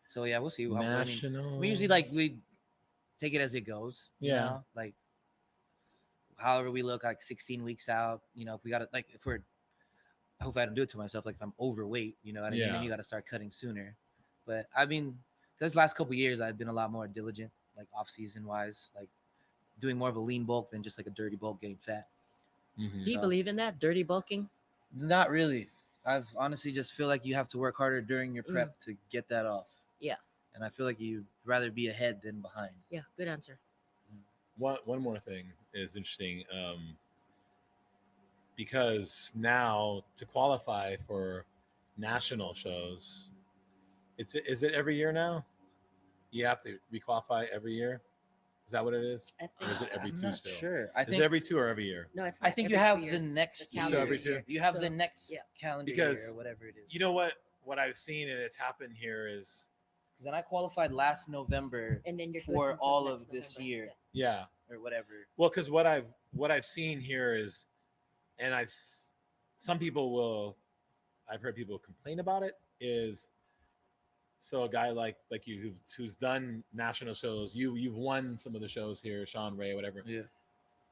So yeah, we'll see. National. We usually we take it as it goes. Yeah. However we look, 16 weeks out. If we got to if we're, I hope I don't do it to myself. Like if I'm overweight, what I mean, then you got to start cutting sooner. But I mean, this last couple years, I've been a lot more diligent, off season wise, doing more of a lean bulk than just a dirty bulk getting fat. Mm-hmm. Do you believe in that dirty bulking? Not really. I've honestly just feel like you have to work harder during your prep to get that off. Yeah. And I feel like you'd rather be ahead than behind. Yeah, good answer. One more thing is interesting, because now to qualify for national shows, is it every year now? You have to requalify every year. Is that what it is? Or is it every I'm two not still? sure. I Is think it every 2 or every year? No, it's I not. think you Every have 2 the years. next calendar So every year. two? You have So, the next yeah. calendar Because year or whatever it is. You know what I've seen and it's happened here is Because then I qualified last November And then you're good for until all next of this November. year yeah. or whatever. Well, because what I've seen here is, and some people I've heard people complain about it, is so a guy like you who's done national shows, you've won some of the shows here, Sean Ray, whatever. Yeah.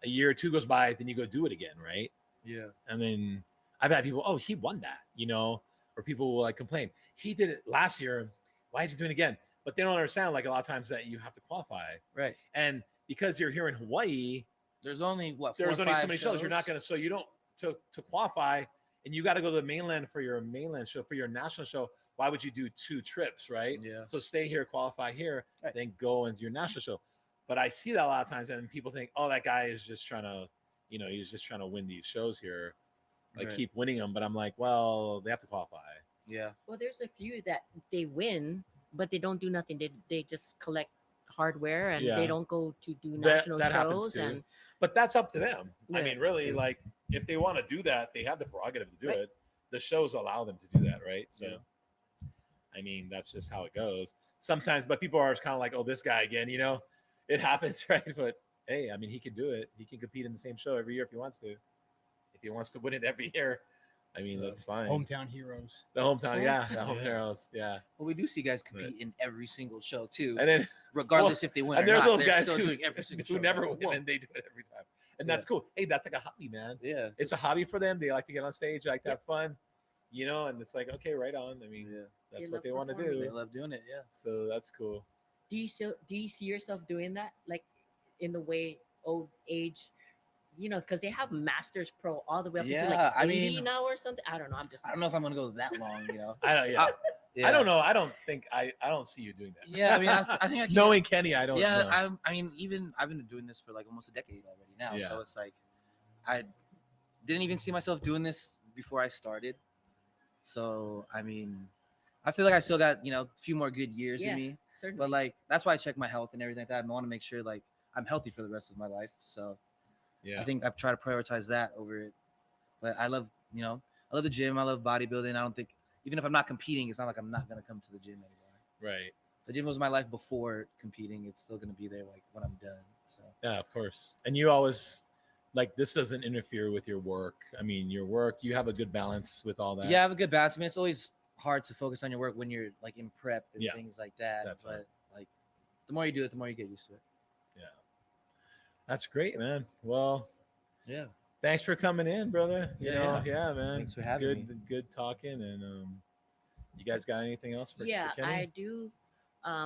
A year or two goes by, then you go do it again, right? Yeah. And then I've had people, oh, he won that, or people will complain, he did it last year, why is he doing it again? But they don't understand, a lot of times that you have to qualify, Right. and because you're here in Hawaii, There's only there's only so many shows. You're not going to, so you don't to qualify, and you got to go to the mainland for your mainland show, for your national show. Why would you do 2 trips, right? Yeah. So stay here, qualify here, Right. then go into your national show. But I see that a lot of times, and people think, oh, that guy is just trying to, he's just trying to win these shows here, Right. keep winning them. But I'm like, well, they have to qualify. Yeah. Well, there's a few that they win, but they don't do nothing. They just collect hardware and Yeah. they don't go to do That national happens shows. too. And But that's up to them. I Yeah. mean, really, True. if they want to do that, they have the prerogative to do Right. it. The shows allow them to do that, right? So, Yeah. I mean, that's just how it goes. Sometimes, but people are kind of like, oh, this guy again, it happens, right? But hey, I mean, he can do it. He can compete in the same show every year if he wants to. If he wants to win it every year, I mean, So, that's fine. Hometown heroes. The hometown, yeah, the Hometown. home heroes, yeah. Well, we do see guys compete in every single show too, And then regardless if they win and or there's not. those They're guys still who, doing every single who show. never Like, win whoa. and they do it every time. And that's cool. Hey, that's like a hobby, man. Yeah. It's a hobby for them. They like to get on stage, they like to have fun, and it's like, okay, right on. I mean, Yeah. that's They what love they want to performing. They do. love doing it. Yeah. So that's cool. do you see yourself doing that, like in the way old age? Because they have Masters Pro all the way up to Yeah, like I 80 mean- now or something. I don't know. I'm just I don't know if I'm gonna go that long. I don't. Yeah. Yeah. I don't know. I don't think I don't see you doing that. Yeah. I mean, I think I can. Knowing Kenny, I don't. Yeah. know. I mean, even I've been doing this for almost a decade already now. Yeah. So it's I didn't even see myself doing this before I started. So I mean, I feel like I still got a few more good years Yeah. in me. certainly. But that's why I check my health and everything like that. I want to make sure I'm healthy for the rest of my life. So Yeah. I think I try to prioritize that over it. But I love I love the gym. I love bodybuilding. I don't think even if I'm not competing, it's not like I'm not gonna come to the gym anymore. Right. The gym was my life before competing. It's still gonna be there when I'm done. So Yeah, of course. And you always this doesn't interfere with your work. I mean, your work, you have a good balance with all that. yeah, I have a good balance. I mean, it's always hard to focus on your work when you're in prep and Yeah. things like that. That's but right. the more you do it, the more you get used to it. Yeah. That's great, man. Well, Yeah. thanks for coming in, brother. Yeah. Yeah, man. Thanks for having good, me. Good talking. And you guys got anything else for Yeah, for Kenny? I do.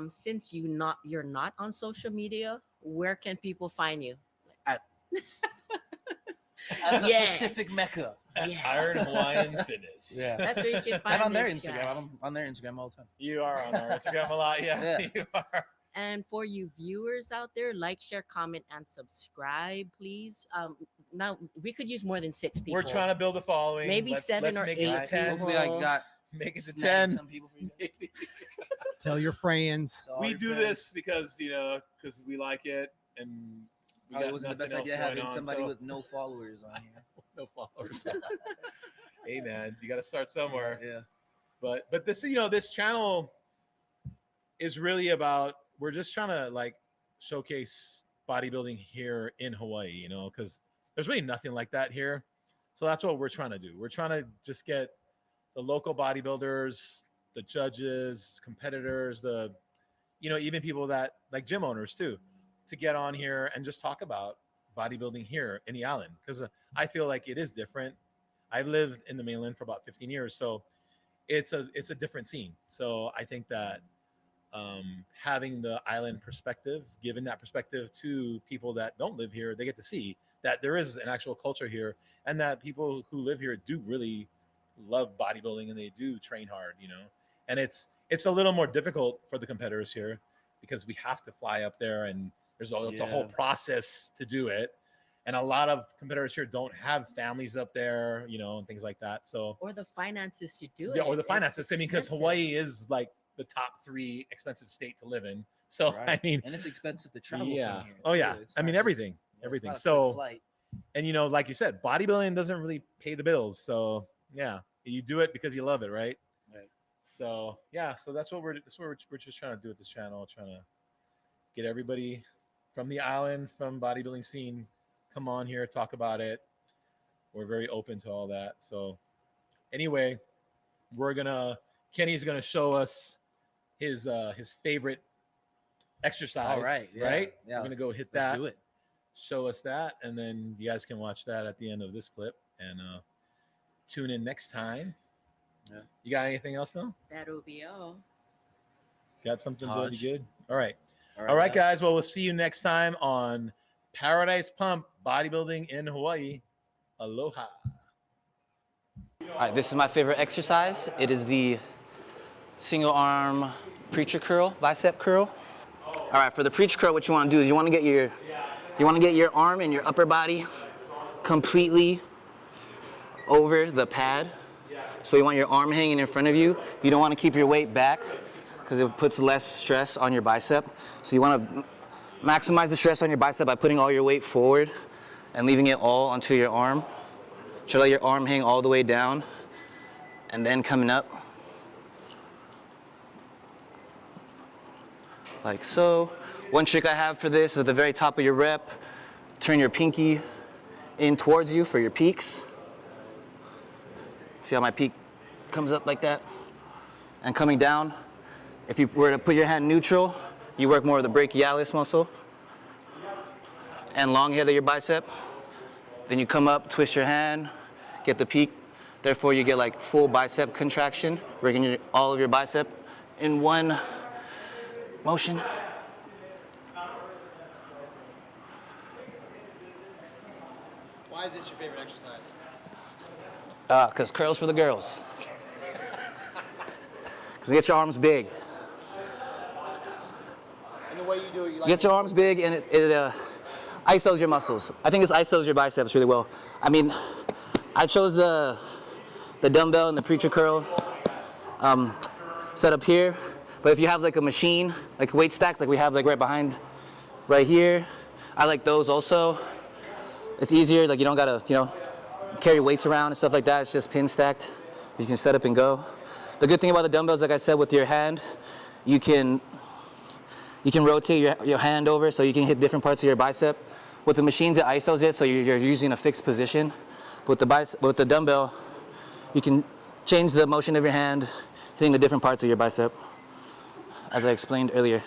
Since you're not on social media, where can people find you? At the Yeah. Pacific Mecca. Yes. Iron Hawaiian Fitness. Yeah. That's where you can find And on their this Instagram. guy. I'm on their Instagram all the time. You are on our Instagram a lot. Yeah, Yeah. you are. And for you viewers out there, like, share, comment, and subscribe, please. Now we could use more than 6 people. We're trying to build a following. Maybe 7 or make 8 it 10. people. Hopefully, I got Make it to snagged 10. some people for you guys. Tell your friends. So all We your do friends. this because because we like it and we Probably got wasn't the best nothing idea else going having on, somebody so- with no followers on here. no followers. Hey man, you got to start somewhere. Yeah. But this this channel is really about, we're just trying to like showcase bodybuilding here in Hawaii, because there's really nothing like that here. So that's what we're trying to do. We're trying to just get the local bodybuilders, the judges, competitors, even people that like gym owners too, to get on here and just talk about bodybuilding here in the island, because I feel like it is different. I've lived in the mainland for about 15 years, so it's a different scene. So I think that having the island perspective, giving that perspective to people that don't live here, they get to see that there is an actual culture here, and that people who live here do really love bodybuilding and they do train hard, and it's a little more difficult for the competitors here because we have to fly up there, and it's a whole process to do it. And a lot of competitors here don't have families up there, and things like that. So, Or the finances to do it. yeah, or the It's finances. I mean, because expensive. Hawaii is like the top 3 expensive state to live in. So, Right. I mean, And it's expensive to travel. Yeah. From here, Oh, yeah. too. It's I not mean, just- everything. it's Everything. not a quick So- flight. and like you said, bodybuilding doesn't really pay the bills. So, yeah, you do it because you love it, right? Right. So, yeah, so that's what we're just trying to do with this channel, trying to get everybody from the island, from bodybuilding scene, come on here, talk about it. We're very open to all that. So, anyway, Kenny's gonna show us his favorite exercise. All right. Yeah. Right. Yeah. We're gonna go hit Let's that. do it. Show us that, and then you guys can watch that at the end of this clip, and tune in next time. Yeah. You got anything else, Mel? That'll be all. Got something really Hodge. good? All right, guys. Well, we'll see you next time on Paradise Pump Bodybuilding in Hawaii. Aloha. All right, this is my favorite exercise. It is the single arm preacher curl, bicep curl. All right, for the preacher curl, what you want to do is you want to get your arm and your upper body completely over the pad. So you want your arm hanging in front of you. You don't want to keep your weight back because it puts less stress on your bicep. So you want to maximize the stress on your bicep by putting all your weight forward and leaving it all onto your arm. Try to let your arm hang all the way down and then coming up like so. One trick I have for this is at the very top of your rep, turn your pinky in towards you for your peaks. See how my peak comes up like that? And coming down, if you were to put your hand neutral, you work more of the brachialis muscle and long head of your bicep. Then you come up, twist your hand, get the peak. Therefore, you get like full bicep contraction, working all of your bicep in one motion. Why is this your favorite exercise? Because curls for the girls. Because get your arms big. And the way you do it, you like Get your arms big and it isos your muscles. I think this isos your biceps really well. I mean, I chose the dumbbell and the preacher curl set up here. But if you have like a machine, like weight stack, like we have like right here, I like those also. It's easier, like you don't gotta, carry weights around and stuff like that. It's just pin stacked. You can set up and go. The good thing about the dumbbells, like I said, with your hand, you can rotate your hand over so you can hit different parts of your bicep. With the machines, it isos it, so you're using a fixed position. With the dumbbell, you can change the motion of your hand, hitting the different parts of your bicep, as I explained earlier.